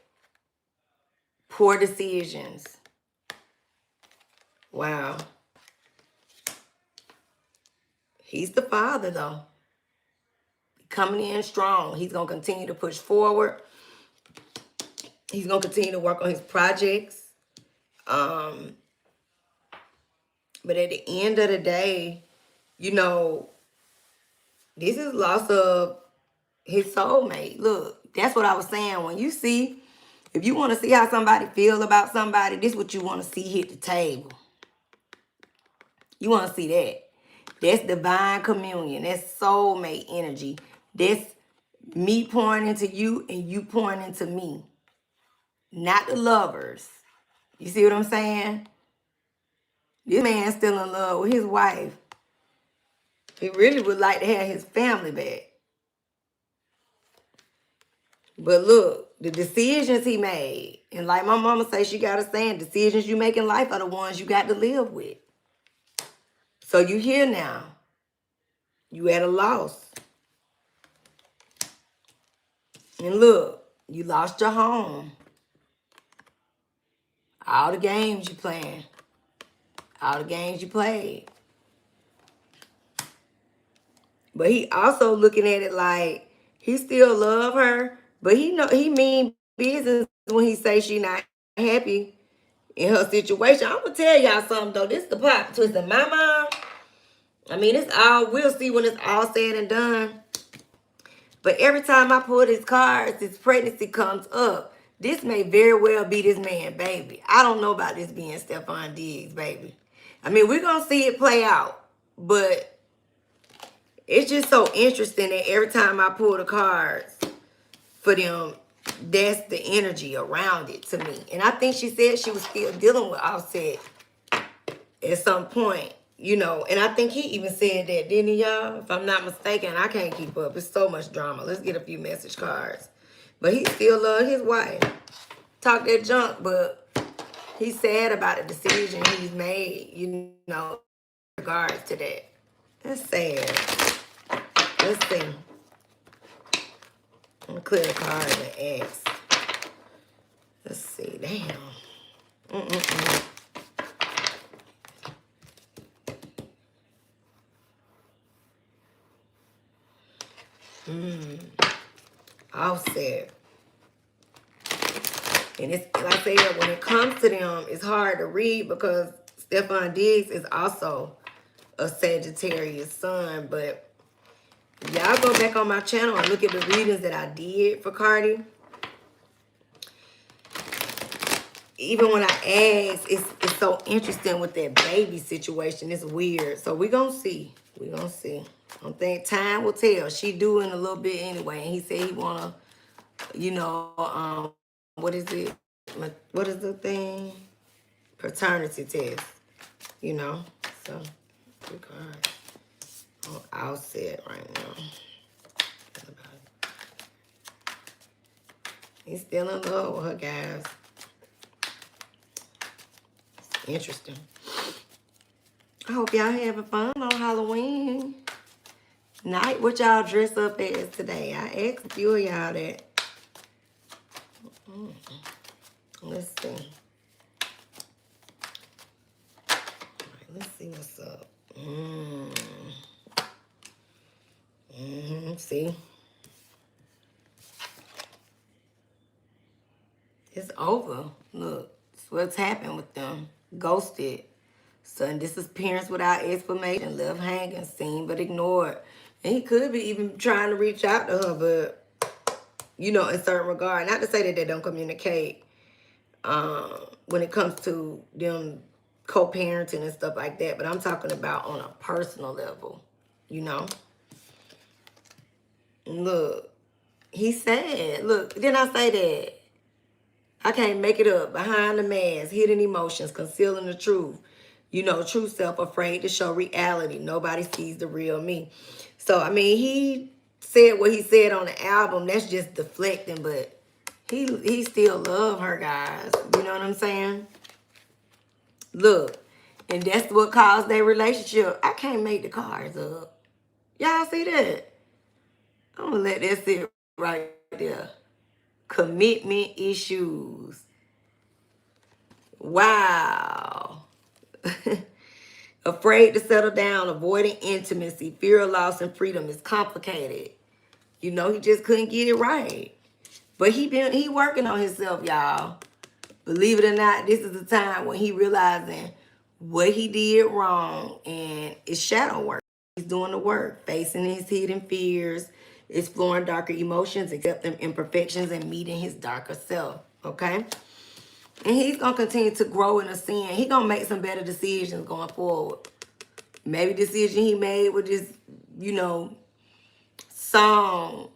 Poor decisions. Wow. He's the father, though. Coming in strong. He's going to continue to push forward. He's gonna continue to work on his projects. But at the end of the day, you know, this is loss of his soulmate. Look, that's what I was saying. When you see, if you want to see how somebody feel about somebody, this is what you want to see hit the table. You want to see that. That's divine communion. That's soulmate energy. That's me pouring into you and you pouring into me. Not the lovers. You see what I'm saying? This man's still in love with his wife. He really would like to have his family back. But look, the decisions he made, and like my mama say, she got a saying, decisions you make in life are the ones you got to live with. So you here now. You at a loss. And look, you lost your home. All the games you playing. All the games you played. But he also looking at it like he still love her, but he know he mean business when he say she not happy in her situation. I'm gonna tell y'all something though. This the plot twist in my mind. I mean, it's all we'll see when it's all said and done. But every time I pull these cards, this pregnancy comes up. This may very well be this man, baby. I don't know about this being Stephon Diggs, baby. I mean, we're gonna see it play out, but it's just so interesting that every time I pull the cards for them, that's the energy around it to me. And I think she said she was still dealing with Offset at some point, you know. And I think he even said that, didn't he, y'all? If I'm not mistaken, I can't keep up. It's so much drama. Let's get a few message cards. But he still loves his wife. Talk that junk, but he's sad about the decision he's made, you know, in regards to that. That's sad. Let's see. I'm gonna clear the card and ask. Let's see. Damn. Offset. And it's like I said, when it comes to them, it's hard to read because Stephon Diggs is also a Sagittarius sun. But y'all go back on my channel and look at the readings that I did for Cardi. Even when I asked, it's so interesting with that baby situation. It's weird. So we're going to see. We're going to see. I don't think time will tell. She doing a little bit anyway. And he said he want to, you know, what is it? What is the thing? Paternity test. You know? So, good card. I'll say it right now. He's still in love with her, guys. Interesting. I hope y'all having fun on Halloween night. What y'all dress up as today? I asked a few of y'all that. Let's see. All right, let's see what's up. See? It's over. Look, it's what's happened with them. Ghosted. Sudden disappearance without explanation. Left hanging, seen but ignored. And he could be even trying to reach out to her, but, you know, in certain regard. Not to say that they don't communicate when it comes to them co-parenting and stuff like that. But I'm talking about on a personal level, you know. Look, he said, look, didn't I say that? I can't make it up. Behind the mask, hidden emotions, concealing the truth. You know, true self, afraid to show reality. Nobody sees the real me. So, I mean, he said what he said on the album. That's just deflecting, but he still love her, guys. You know what I'm saying? Look, and that's what caused their relationship. I can't make the cards up. Y'all see that? I'm going to let that sit right there. Commitment issues. Wow. Afraid to settle down, avoiding intimacy, fear of loss and freedom is complicated. You know, he just couldn't get it right. But he working on himself, y'all. Believe it or not, this is the time when he realizing what he did wrong, and it's shadow work. He's doing the work, facing his hidden fears, exploring darker emotions, accepting imperfections, and meeting his darker self. Okay? And he's gonna continue to grow in a sin. He's gonna make some better decisions going forward. Maybe the decision he made with this, song,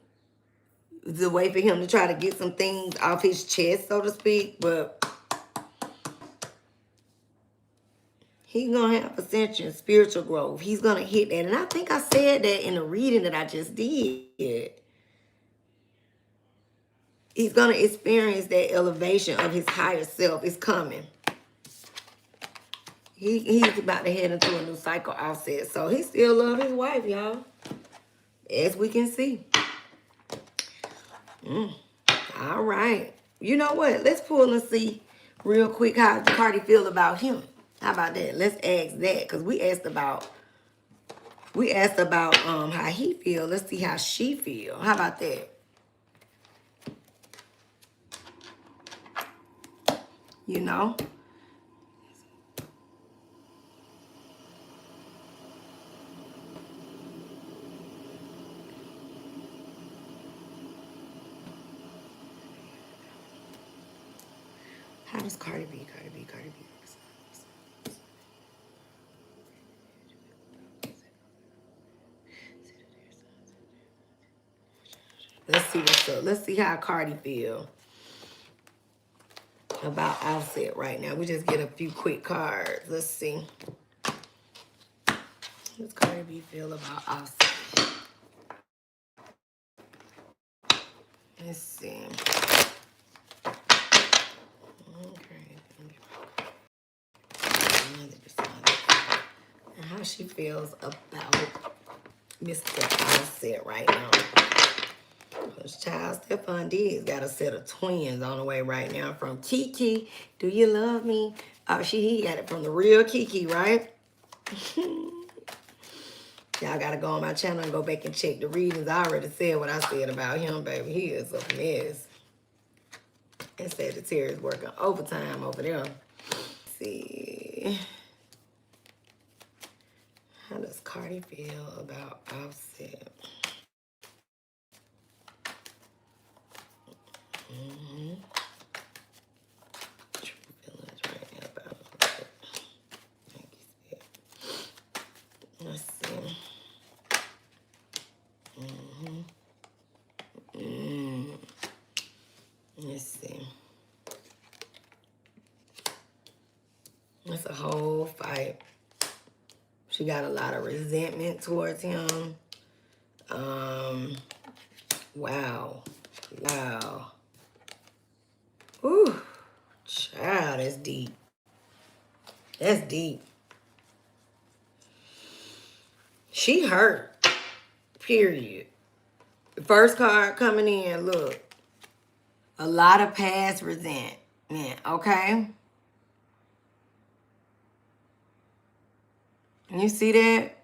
the way for him to try to get some things off his chest, so to speak. But he's gonna have ascension, spiritual growth. He's gonna hit that. And I think I said that in the reading that I just did. He's gonna experience that elevation of his higher self. It's coming. He's about to head into a new cycle offset. So he still loves his wife, y'all. As we can see. All right. You know what? Let's pull and see real quick how Cardi feel about him. How about that? Let's ask that, because we asked about how he feel. Let's see how she feel. How about that? You know? How does Cardi B? Let's see what's up. Let's see how Cardi feel about Offset right now. We just get a few quick cards. Let's see. How does Cardi B feel about Offset? Let's see. Okay. And how she feels about Mr. Offset right now. Because child Stephon Diggs got a set of twins on the way right now from Kiki. Do you love me? Oh, he got it from the real Kiki, right? Y'all gotta go on my channel and go back and check the readings. I already said what I said about him, baby. He is a mess. And Sagittarius working overtime over there. Let's see. How does Cardi feel about Offset? True feelings right now about Offset. Let's see. Let's see. It's a whole fight. She got a lot of resentment towards him. Wow. Ooh, child, that's deep. That's deep. She hurt. Period. The first card coming in, look. A lot of past resentment, okay? You see that?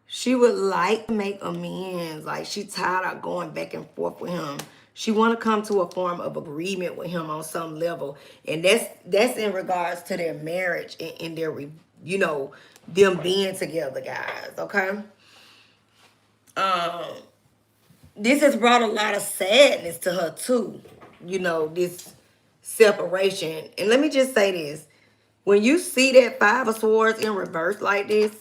She would like to make amends. Like, she tired of going back and forth with him. She want to come to a form of agreement with him on some level. And that's in regards to their marriage and their, them being together, guys, okay? This has brought a lot of sadness to her, too. This separation. And let me just say this. When you see that Five of Swords in reverse like this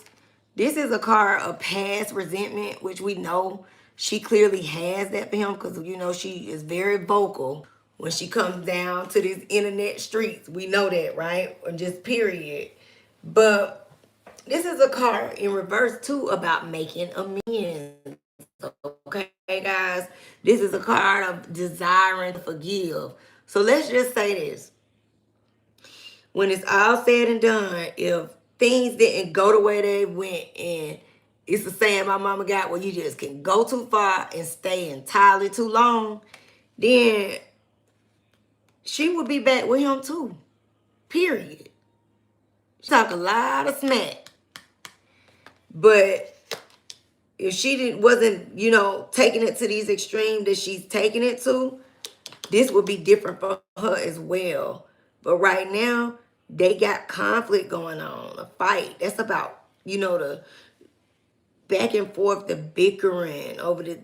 is a card of past resentment, which we know she clearly has that for him because, she is very vocal when she comes down to these internet streets. We know that, right? Or just period. But this is a card in reverse, too, about making amends. Okay, guys? This is a card of desiring to forgive. So let's just say this. When it's all said and done, if things didn't go the way they went, and it's the saying my mama got where you just can go too far and stay entirely too long, then she would be back with him too. Period. She talk a lot of smack. But if she wasn't, you know, taking it to these extremes that she's taking it to, this would be different for her as well. But right now, they got conflict going on, a fight. That's about, you know, the back and forth, the bickering over the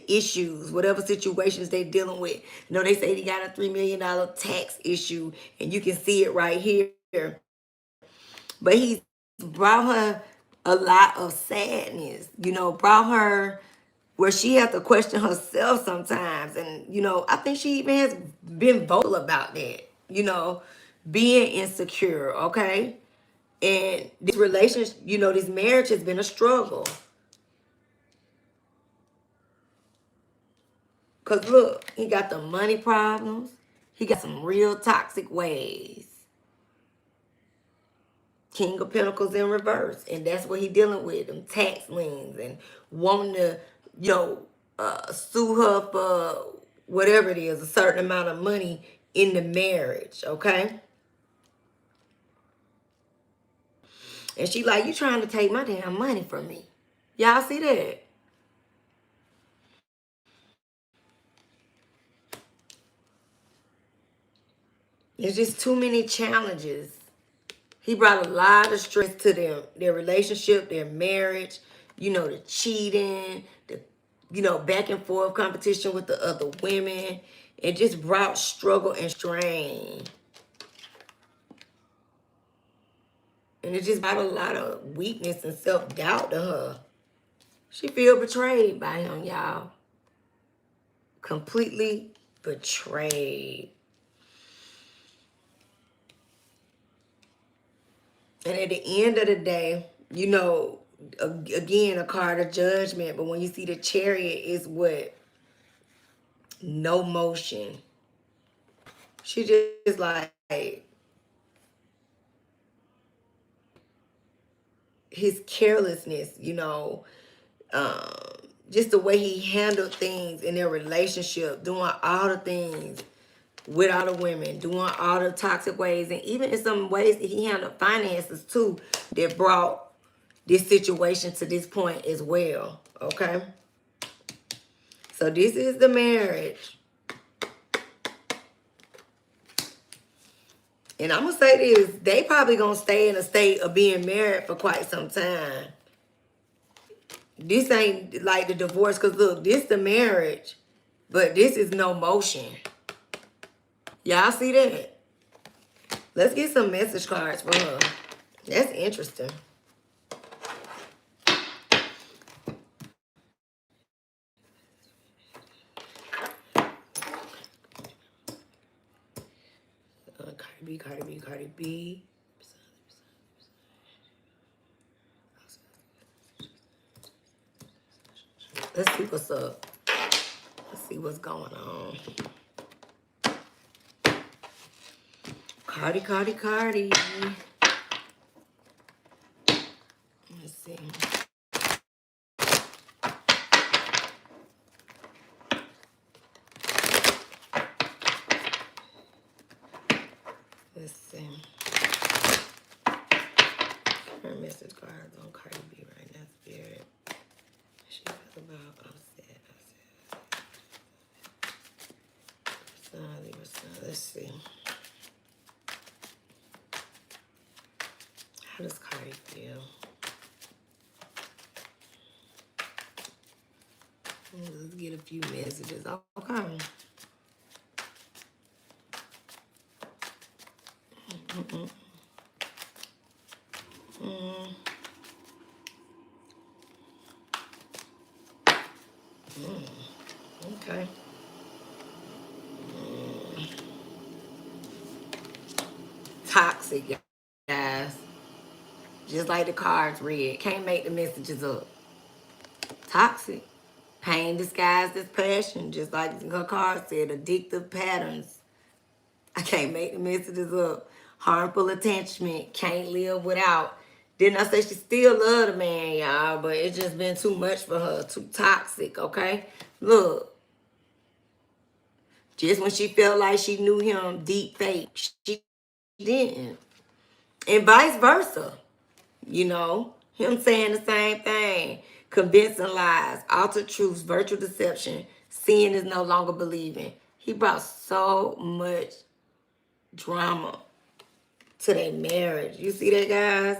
issues, whatever situations they dealing with. You know, they say they got a $3 million tax issue, and you can see it right here. But he's brought her a lot of sadness, you know, brought her where she has to question herself sometimes. And, you know, I think she even has been vocal about that, you know, being insecure, okay? And this relationship, you know, this marriage has been a struggle. Because look, he got the money problems. He got some real toxic ways. King of Pentacles in reverse. And that's what he dealing with, them tax liens and wanting to, you know, sue her for whatever it is, a certain amount of money in the marriage, okay? And she like, you trying to take my damn money from me. Y'all see that? It's just too many challenges. He brought a lot of stress to their relationship, their marriage, you know, the cheating, the, you know, back and forth competition with the other women. It just brought struggle and strain. And it just brought a lot of weakness and self-doubt to her. She feel betrayed by him, y'all. Completely betrayed. And at the end of the day, you know, again, a card of judgment. But when you see the Chariot, is what? No motion. She just like his carelessness, you know, um, just the way he handled things in their relationship, doing all the things with all the women, doing all the toxic ways, and even in some ways that he handled finances too, that brought this situation to this point as well. Okay, so this is the marriage. And I'm gonna say this, they probably gonna stay in a state of being married for quite some time. This ain't like the divorce, because look, this the marriage, but this is no motion. Y'all see that? Let's get some message cards for her. That's interesting. Cardi B, Cardi B, Cardi B. Let's see what's up. Let's see what's going on. Cardi, Cardi, Cardi. Let's see. Let's see. Current message cards on Cardi B right now, Spirit. She talks about upset. Let's see. How does Cardi feel? Let's get a few messages. Okay. Okay. Toxic, guys. Just like the cards read. Can't make the messages up. Toxic. Pain disguised as passion. Just like her card said, addictive patterns. I can't make the messages up. Harmful attachment. Can't live without. Didn't I say she still love the man, y'all? But it's just been too much for her. Too toxic, okay? Look. Just when she felt like she knew him deep fake, she didn't. And vice versa. You know, him saying the same thing. convincing lies, altered truths, virtual deception. Seeing is no longer believing. He brought so much drama to their marriage. You see that, guys?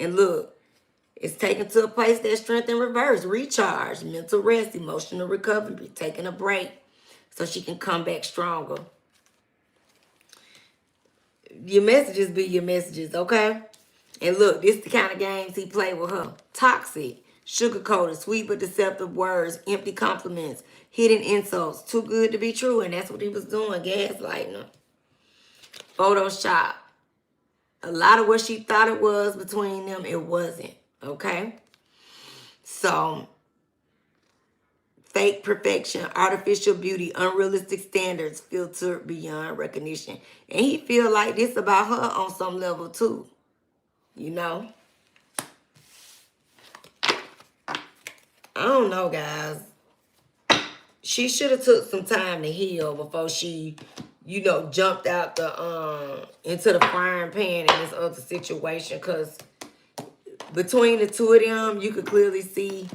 And look, it's taken to a place that's strength in reverse, recharge, mental rest, emotional recovery, taking a break so she can come back stronger. Your messages be your messages, okay? And look, this is the kind of games he played with her. Toxic, sugar-coated, sweet but deceptive words, empty compliments, hidden insults, too good to be true. And that's what he was doing, gaslighting her. Photoshop. A lot of what she thought it was between them, it wasn't, okay? So, fake perfection, artificial beauty, unrealistic standards, filtered beyond recognition. And he feel like this about her on some level too, you know? I don't know, guys. She should have took some time to heal before she, jumped out the into the frying pan in this other situation. Cause between the two of them, you could clearly see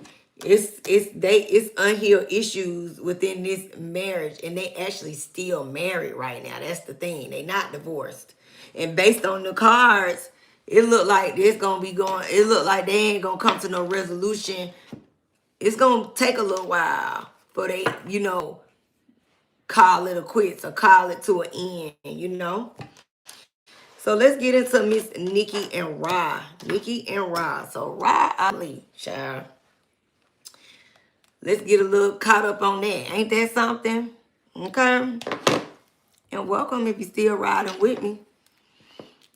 it's unhealed issues within this marriage, and they actually still married right now. That's the thing. They not divorced. And based on the cards, it looked like it's gonna be going. It looked like they ain't gonna come to no resolution. It's gonna take a little while for they, call it a quits or call it to an end. So let's get into Miss Nikki and Ra. Nikki and Ra. So Ra Ali, child. Let's get a little caught up on that. Ain't that something? Okay. And welcome if you're still riding with me.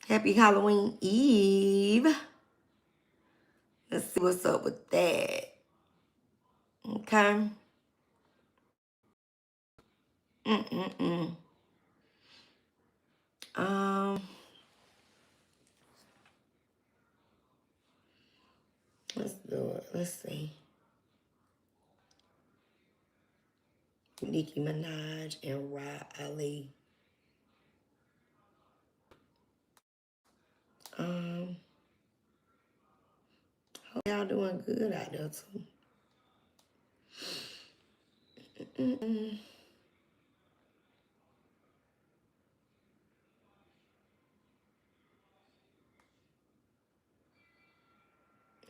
Happy Halloween Eve. Let's see what's up with that. Okay. Mm-mm-mm. Let's do it. Let's see. Nicki Minaj and Ra Ali. Hope y'all doing good out there too.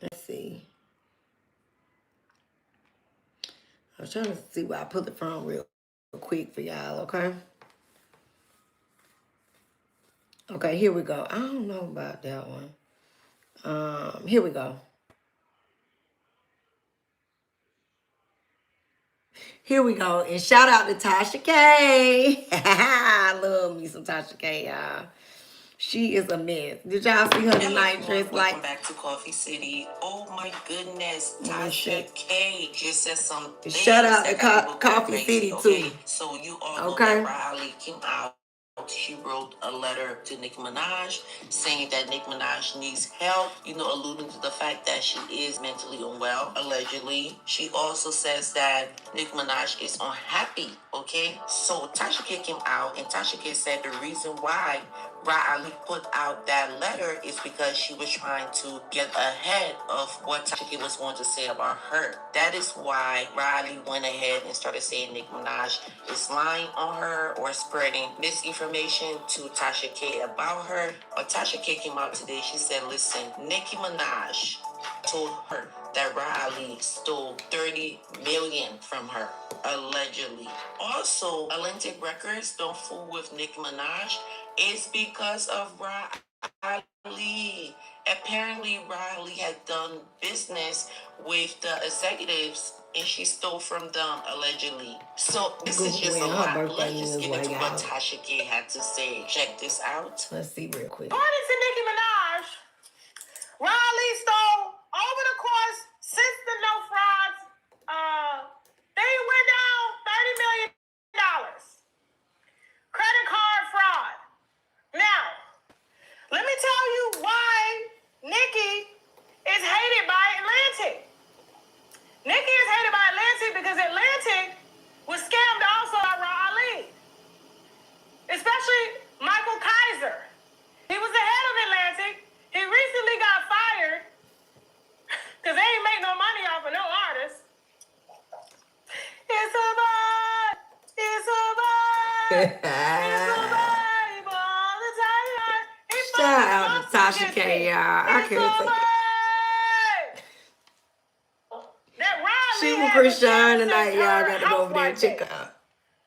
Let's see. I was trying to see where I put the phone real quick for y'all, okay? Okay, here we go. I don't know about that one. Here we go. Here we go. And shout out to Tasha K. I love me some Tasha K, y'all. She is a mess. Did y'all see her tonight dressed like? Welcome back to Coffee City. Oh my goodness, Tasha K just said some things. Shout out to that got Coffee crazy, City okay? too. So you all know that Riley came out. She wrote a letter to Nicki Minaj saying that Nicki Minaj needs help, alluding to the fact that she is mentally unwell, allegedly. She also says that Nicki Minaj is unhappy, okay? So Tasha K came out and Tasha K said the reason why Riley put out that letter is because she was trying to get ahead of what Tasha K was going to say about her. That is why Riley went ahead and started saying Nicki Minaj is lying on her or spreading misinformation to Tasha K about her. But Tasha K came out today. She said, listen, Nicki Minaj told her that Riley stole $30 million from her, allegedly. Also, Atlantic Records, don't fool with Nicki Minaj. It's because of Riley. Apparently, Riley had done business with the executives and she stole from them, allegedly. So this is just a lot. Let's just get into what Tasha K had to say. Check this out. Let's see real quick. According to Nicki Minaj, Riley stole over the course since the no frauds. They went down $30 million. Credit card fraud. Now, let me tell you why Nicki is hated by Atlantic. Nicki is hated by Atlantic because Atlantic was scammed also by Riley. Especially Michael Kaiser. He was the head of Atlantic. He recently got fired vibe all the time. He Shout out fucking to Tasha lost K, y'all. I It's can't a take it. vibe. That Riley She with had been Krishan jamming tonight, since y'all. her Got to go over there and housewife check days. her out.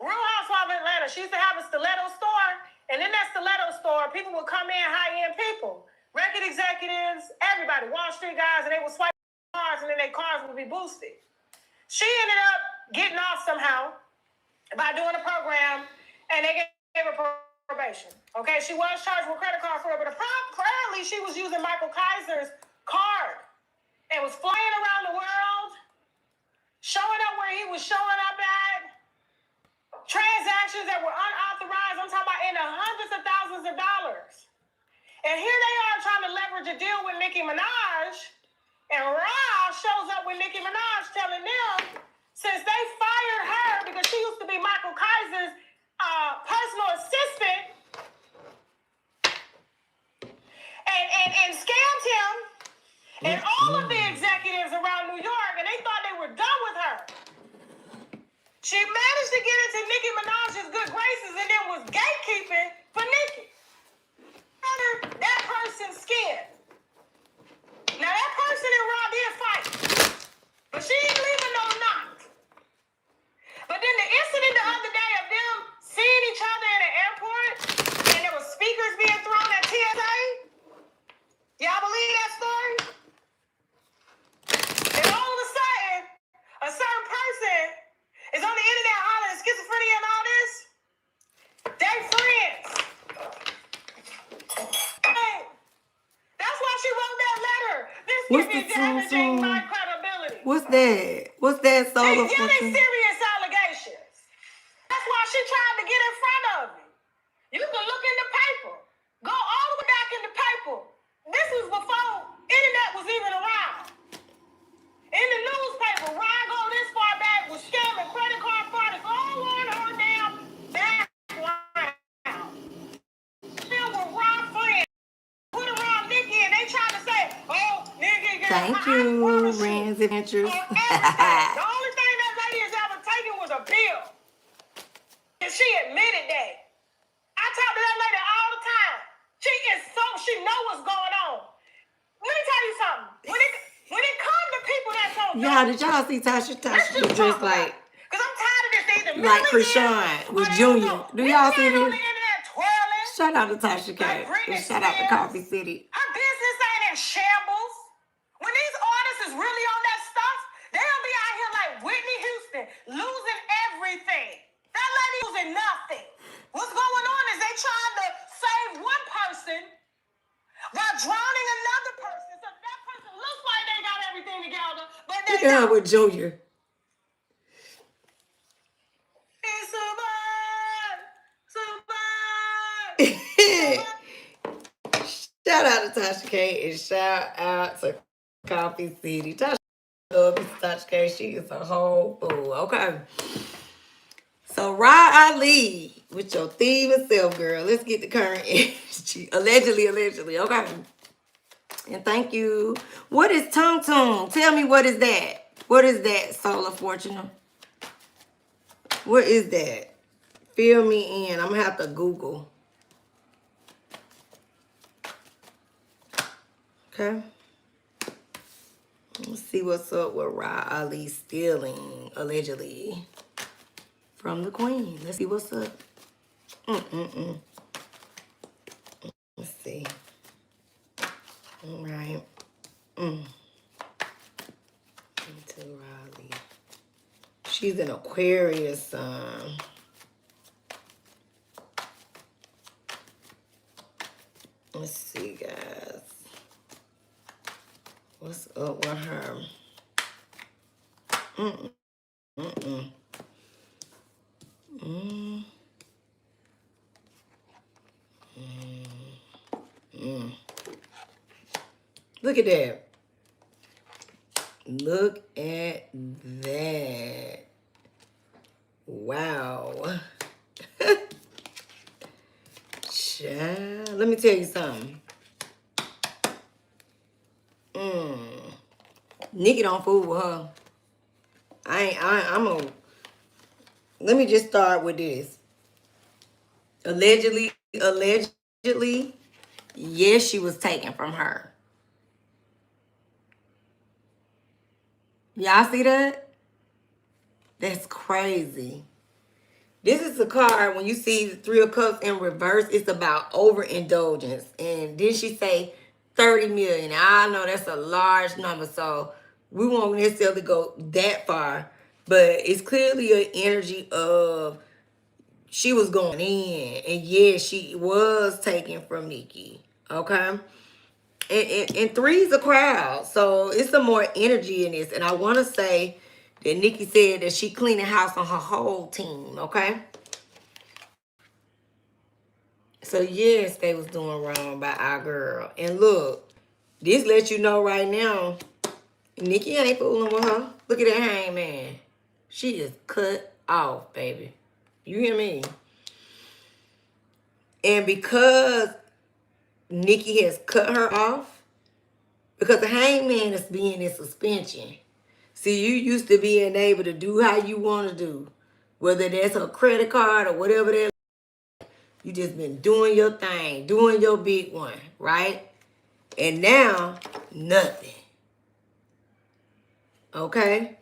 Real Housewife of Atlanta. She used to have a stiletto store, and in that stiletto store, people would come in, high-end people, record executives, everybody, Wall Street guys, and they would swipe cars, and then their cars would be boosted. She ended up getting off somehow by doing a program, and they gave her probation. Okay, she was charged with credit card fraud, but apparently she was using Michael Kaiser's card and was flying around the world, showing up where he was showing up at. Transactions that were unauthorized, I'm talking about in the hundreds of thousands of dollars. And here they are trying to leverage a deal with Nicki Minaj. And Ra shows up with Nicki Minaj telling them, since they fired her because she used to be Michael Kaiser's personal assistant and scammed him and all of the executives around New York, and they thought they were done with her. She managed to get into Nicki Minaj's good graces and then was gatekeeping for Nicki. Under that person's skin. Now that person and Rob did fight, but she ain't leaving no knot. But then the incident the other day of them seeing each other in the airport and there were speakers being thrown at TSA. Y'all believe that story? And all of a sudden, a certain person is on the internet hollering schizophrenia and all this. They friends. Hey, that's why she wrote that letter. This What's could be the damaging song? my credibility. What's that? What's that solo They fucking? serious allegations. That's why she tried to get in front of you. You can look in the paper. Go all the way back in the paper. This was before internet was even around. In the newspaper, Ryan go this far back was scamming credit card fraud. It's all on her damn background. Still with Ron friends. Put around Nicki and they trying to say, oh, Nicki, girl, Thank I you, promise you. Rand's Adventures. On everything. The only thing that lady has ever taken was a bill. And she admitted that. I talk to that lady all the time. She know what's going on. Let me tell you something. When it comes to people that's on Y'all, did y'all see Tasha? Tasha was dressed like because I'm tired of this. They either like millionaires Krishan or with they Junior. don't. Do y'all see Millionaires on this? the internet twirling. Shout out to Tasha K. Like Britney And shout out to Spears. Coffee City. Her business ain't in shambles. When these artists is really on that stuff, they'll be out here like Whitney Houston, losing everything. That lady losing nothing. What's going on is they trying to save one person while drowning another person. So that person looks like they got everything together, but they Look at her don't. with Junior. It's a vibe. Shout out to Tasha K and shout out to Coffee City. Tasha love Tasha K. She is a whole fool. Okay. So Rod Ali with your thieving self, girl. Let's get the current energy. Allegedly. Okay. And thank you. What is Tung Tung? Tell me what is that? What is that, Solar Fortuna? What is that? Fill me in. I'm gonna have to Google. Okay. Let's see what's up with Rod Ali stealing, allegedly, from the Queen. Let's see what's up. Let's see. All right. Into Riley. She's an Aquarius sun. Let's see, guys. What's up with her? Look at that. Look at that. Wow. Child, let me tell you something. Nikki don't fool with her. I'm gonna, let me just start with this. Allegedly, yes, she was taken from her. Y'all see that? That's crazy. This is the card, when you see the Three of Cups in reverse, it's about overindulgence. And did she say 30 million? I know that's a large number, so we won't necessarily go that far. But it's clearly an energy of she was going in. And yes, she was taken from Nikki. Okay? And three's a crowd. So it's some more energy in this. And I want to say that Nikki said that she cleaned the house on her whole team. Okay? So yes, they was doing wrong by our girl. And look, this lets you know right now, Nikki ain't fooling with her. Look at that hangman. She is cut off, baby. You hear me? And because Nikki has cut her off, because the hangman is being in suspension. See, you used to being able to do how you want to do. Whether that's her credit card or whatever that, you just been doing your thing, doing your big one, right? And now, nothing. Okay?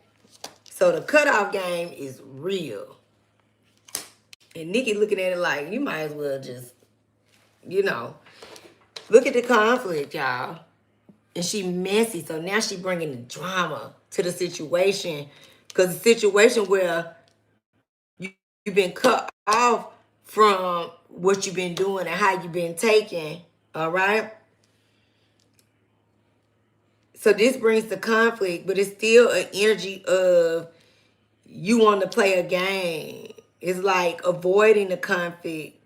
So the cutoff game is real. And Nikki looking at it like, you might as well just, look at the conflict, y'all. And she messy, so now she bringing the drama to the situation. Because the situation where you've been cut off from what you've been doing and how you've been taking, all right? So this brings the conflict, but it's still an energy of you want to play a game. It's like avoiding the conflict.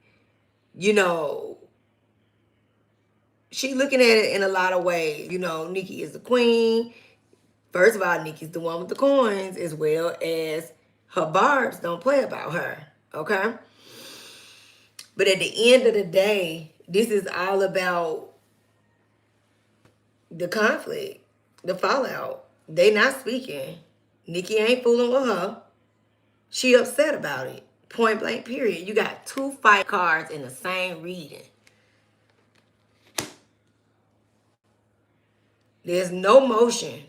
She looking at it in a lot of ways. Nikki is the queen. First of all, Nikki's the one with the coins, as well as her barbs don't play about her. Okay? But at the end of the day, this is all about the conflict, the fallout. They not speaking. Nikki ain't fooling with her. She upset about it. Point blank, period. You got two fight cards in the same reading. There's no motion.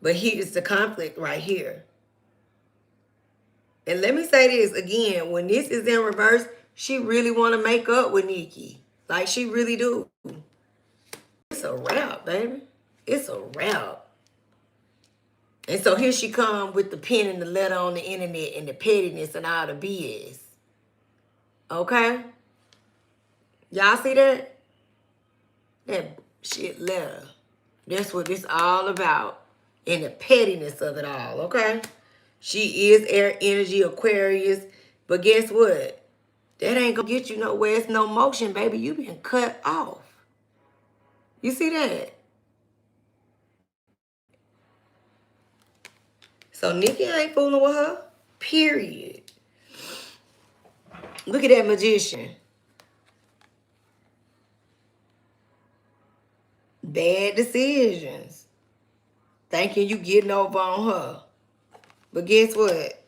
But here's the conflict right here. And let me say this again. When this is in reverse, she really want to make up with Nikki. Like, she really do. It's a wrap, baby. It's a wrap. And so here she come with the pen and the letter on the internet and the pettiness and all the BS. Okay? Y'all see that? That shit letter. That's what it's all about. And the pettiness of it all, okay? She is air energy Aquarius. But guess what? That ain't gonna get you nowhere. It's no motion, baby. You been cut off. You see that? So Nikki ain't fooling with her. Period. Look at that magician. Bad decisions. Thinking you getting over on her. But guess what?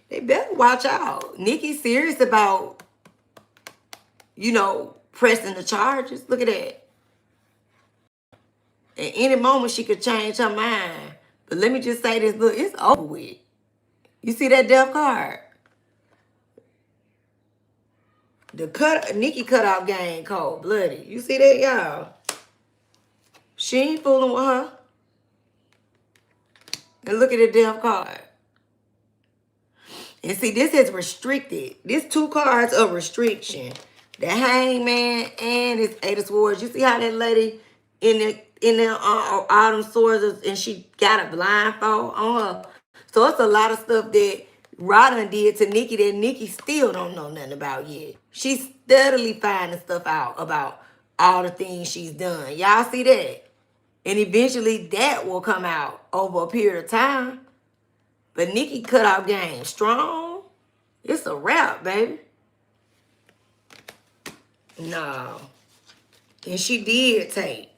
They better watch out. Nikki's serious about, pressing the charges. Look at that. At any moment, she could change her mind. But let me just say this. Look, it's over with. You see that death card? Nikki cut off game cold bloody. You see that, y'all? She ain't fooling with her. And look at the death card. And see, this is restricted. This two cards of restriction. The hangman and this Eight of Swords. You see how that lady in the all them swords, and she got a blindfold on her. So it's a lot of stuff that Rodden did to Nikki that Nikki still don't know nothing about yet. She's steadily finding stuff out about all the things she's done. Y'all see that? And eventually that will come out over a period of time. But Nikki cut off game strong. It's a wrap, baby. No. And she did take.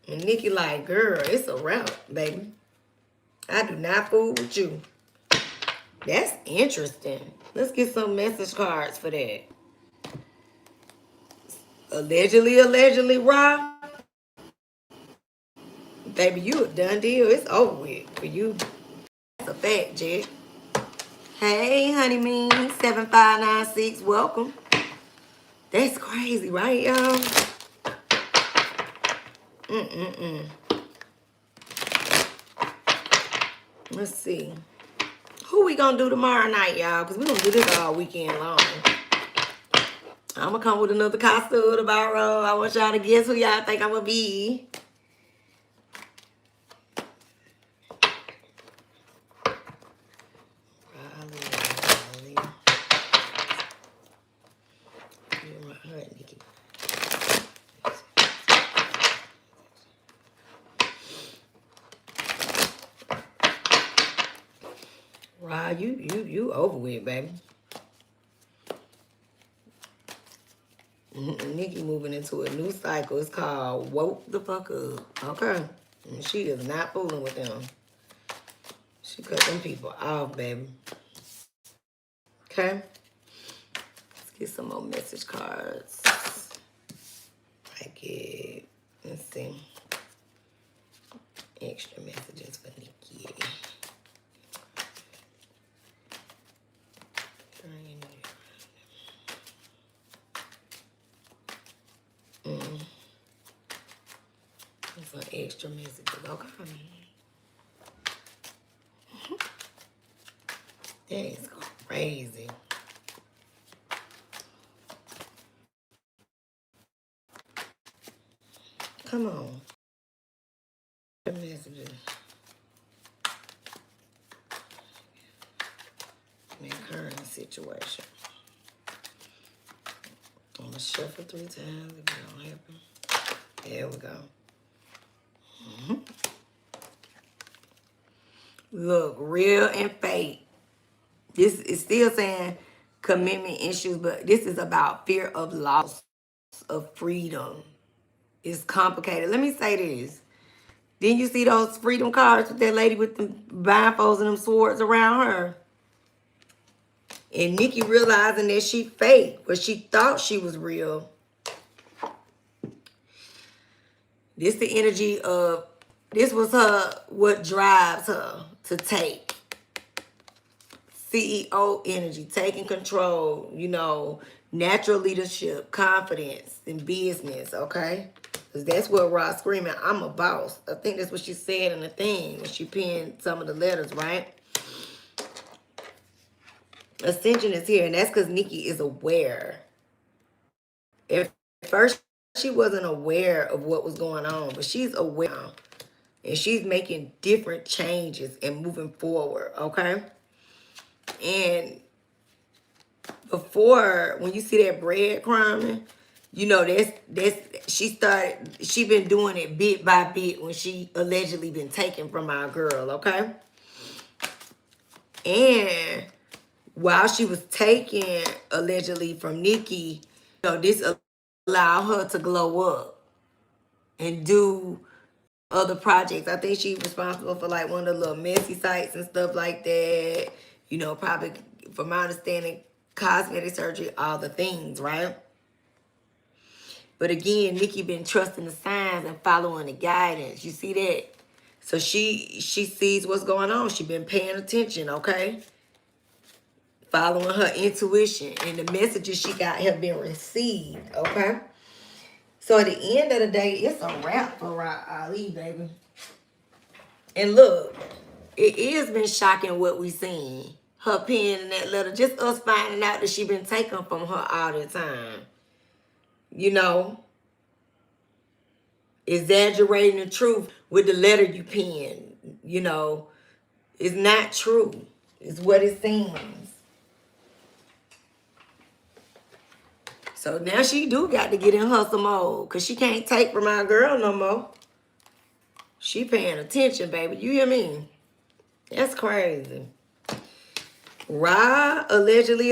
And Nikki like, girl, it's a wrap, baby. I do not fool with you. That's interesting. Let's get some message cards for that. Allegedly, Rob. Baby, you a done deal. It's over with for you. That's a fact, Jet. Hey, honey mean 7596. Welcome. That's crazy, right, y'all? Let's see. Who we gonna do tomorrow night, y'all? Because we gonna do this all weekend long. I'm gonna come with another costume tomorrow. I want y'all to guess who y'all think I'm gonna be. Rod, you over with, baby. Nikki moving into a new cycle. It's called Woke the Fuck Up. Okay. And she is not fooling with them. She cut them people off, baby. Okay. Let's get some more message cards. I get, let's see. Extra messages for Nikki. Some extra messages. Okay. That is crazy. Come on. Messages. In the current situation. I'm gonna shuffle 3 times if it don't happen. There we go. Look, real and fake. This is still saying commitment issues, but this is about fear of loss of freedom. It's complicated. Let me say this. Didn't you see those freedom cards with that lady with the blindfolds and them swords around her? And Nikki realizing that she fake, but she thought she was real. This the energy of, this was her, what drives her to take. CEO energy, taking control, you know, natural leadership, confidence in business, okay? Because that's what Rod's screaming, I'm a boss. I think that's what she said in the thing when she penned some of the letters, right? Ascension is here, and that's because Nikki is aware. At first, she wasn't aware of what was going on, but she's aware now. And she's making different changes and moving forward, okay? And before, when you see that breadcrumbing, you know, she been doing it bit by bit when she allegedly been taken from our girl, okay? And while she was taken allegedly from Nikki, you know, this allowed her to glow up and do other projects. I think she's responsible for like one of the little messy sites and stuff like that. You know, probably, from my understanding, cosmetic surgery, all the things, right? But again, Nikki been trusting the signs and following the guidance. You see that? So she sees what's going on. She been paying attention, okay? Following her intuition. And the messages she got have been received, okay? So at the end of the day, it's a wrap for Ali, baby. And look, it has been shocking what we seen. Her pen in that letter, just us finding out that she been taken from her all the time. You know, exaggerating the truth with the letter you penned. You know, it's not true. It's what it seems. So now she do got to get in hustle mode, because she can't take from our girl no more. She paying attention, baby. You hear me? That's crazy. Allegedly,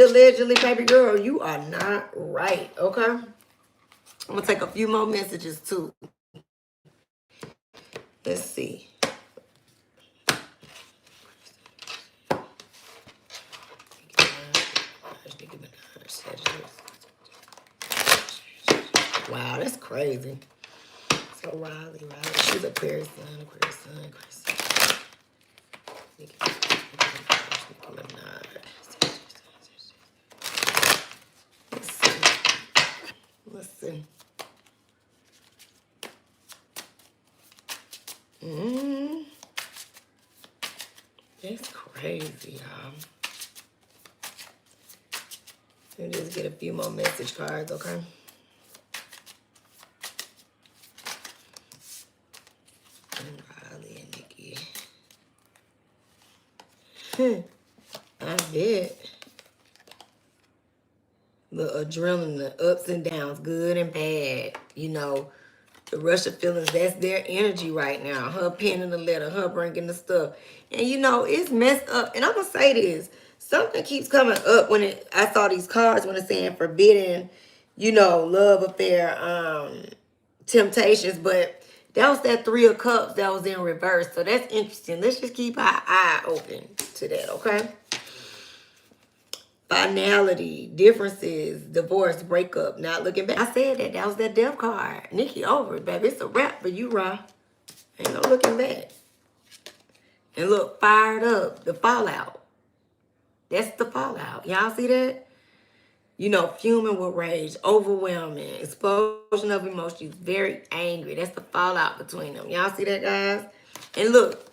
baby girl, you are not right, okay? I'm going to take a few more messages, too. Let's see. crazy. So Riley, she's Aquarius sun, Aquarius sun, Aquarius sun. Nicki Minaj. Let's see. That's crazy, y'all. Let me just get a few more message cards, okay? Riley and Nicki. I bet. The adrenaline, the ups and downs, good and bad. You know, the rush of feelings, that's their energy right now. Her penning the letter, her bringing the stuff. And you know, it's messed up. And I'm going to say this. Something keeps coming up when I saw these cards when it's saying forbidden, you know, love affair, temptations. But that was that 3 of Cups that was in reverse. So that's interesting. Let's just keep our eye open to that, okay? Finality, differences, divorce, breakup, not looking back. I said that. That was that death card. Nicki over it, baby. It's a wrap for you, Ra. Ain't no looking back. And look, fired up. The fallout. That's the fallout. Y'all see that? You know, fuming with rage, overwhelming, explosion of emotions, very angry. That's the fallout between them. Y'all see that, guys? And look,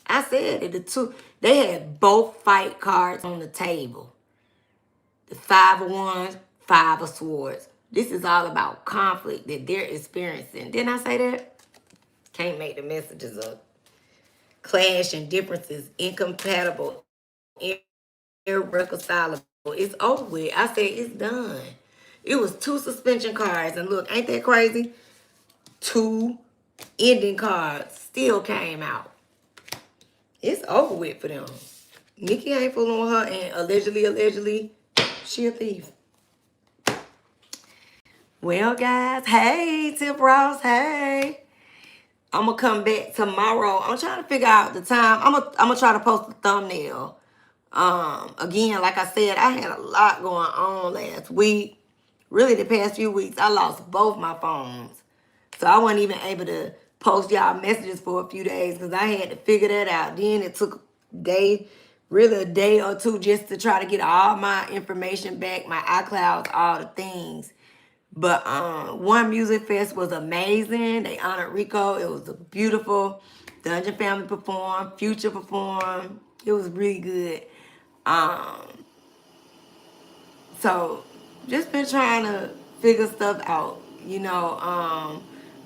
I said it. They had both fight cards on the table. The 5 of Wands, 5 of Swords. This is all about conflict that they're experiencing. Didn't I say that? Can't make the messages up. Clash and differences, incompatible, irreconcilable. It's over with. I said it's done. It was 2 suspension cards. And look, ain't that crazy? 2 ending cards still came out. It's over with for them. Nicki ain't fooling with her, and allegedly, she a thief. Well, guys, hey, Tip Ross, hey. I'm going to come back tomorrow. I'm trying to figure out the time. I'm gonna try to post the thumbnail. Again, like I said, I had a lot going on last week. Really, the past few weeks, I lost both my phones. So I wasn't even able to post y'all messages for a few days because I had to figure that out. Then it took really a day or two just to try to get all my information back, my iClouds, all the things. But One Music Fest was amazing. They honored Rico. It was beautiful. Dungeon Family performed. Future performed. It was really good. So just been trying to figure stuff out, you know.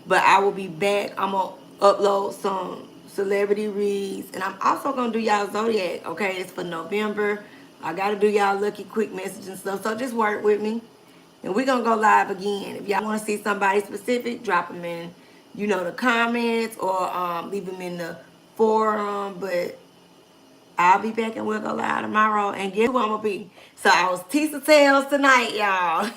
But I will be back. I'm gonna upload some celebrity reads, and I'm also gonna do y'all Zodiac. Okay, it's for November. I gotta do y'all lucky quick message and stuff. So just work with me. And we're going to go live again. If y'all want to see somebody specific, drop them in, you know, the comments or leave them in the forum. But I'll be back and we'll go live tomorrow. And guess who I'm going to be? So I was Tisa Tales tonight, y'all.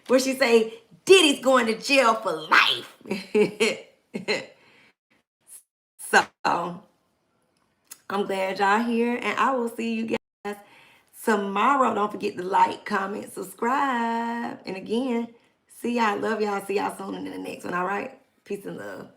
Where she say, Diddy's going to jail for life. So I'm glad y'all here. And I will see you guys tomorrow. Don't forget to like, comment, subscribe. And again, see y'all. Love y'all. See y'all soon in the next one. All right? Peace and love.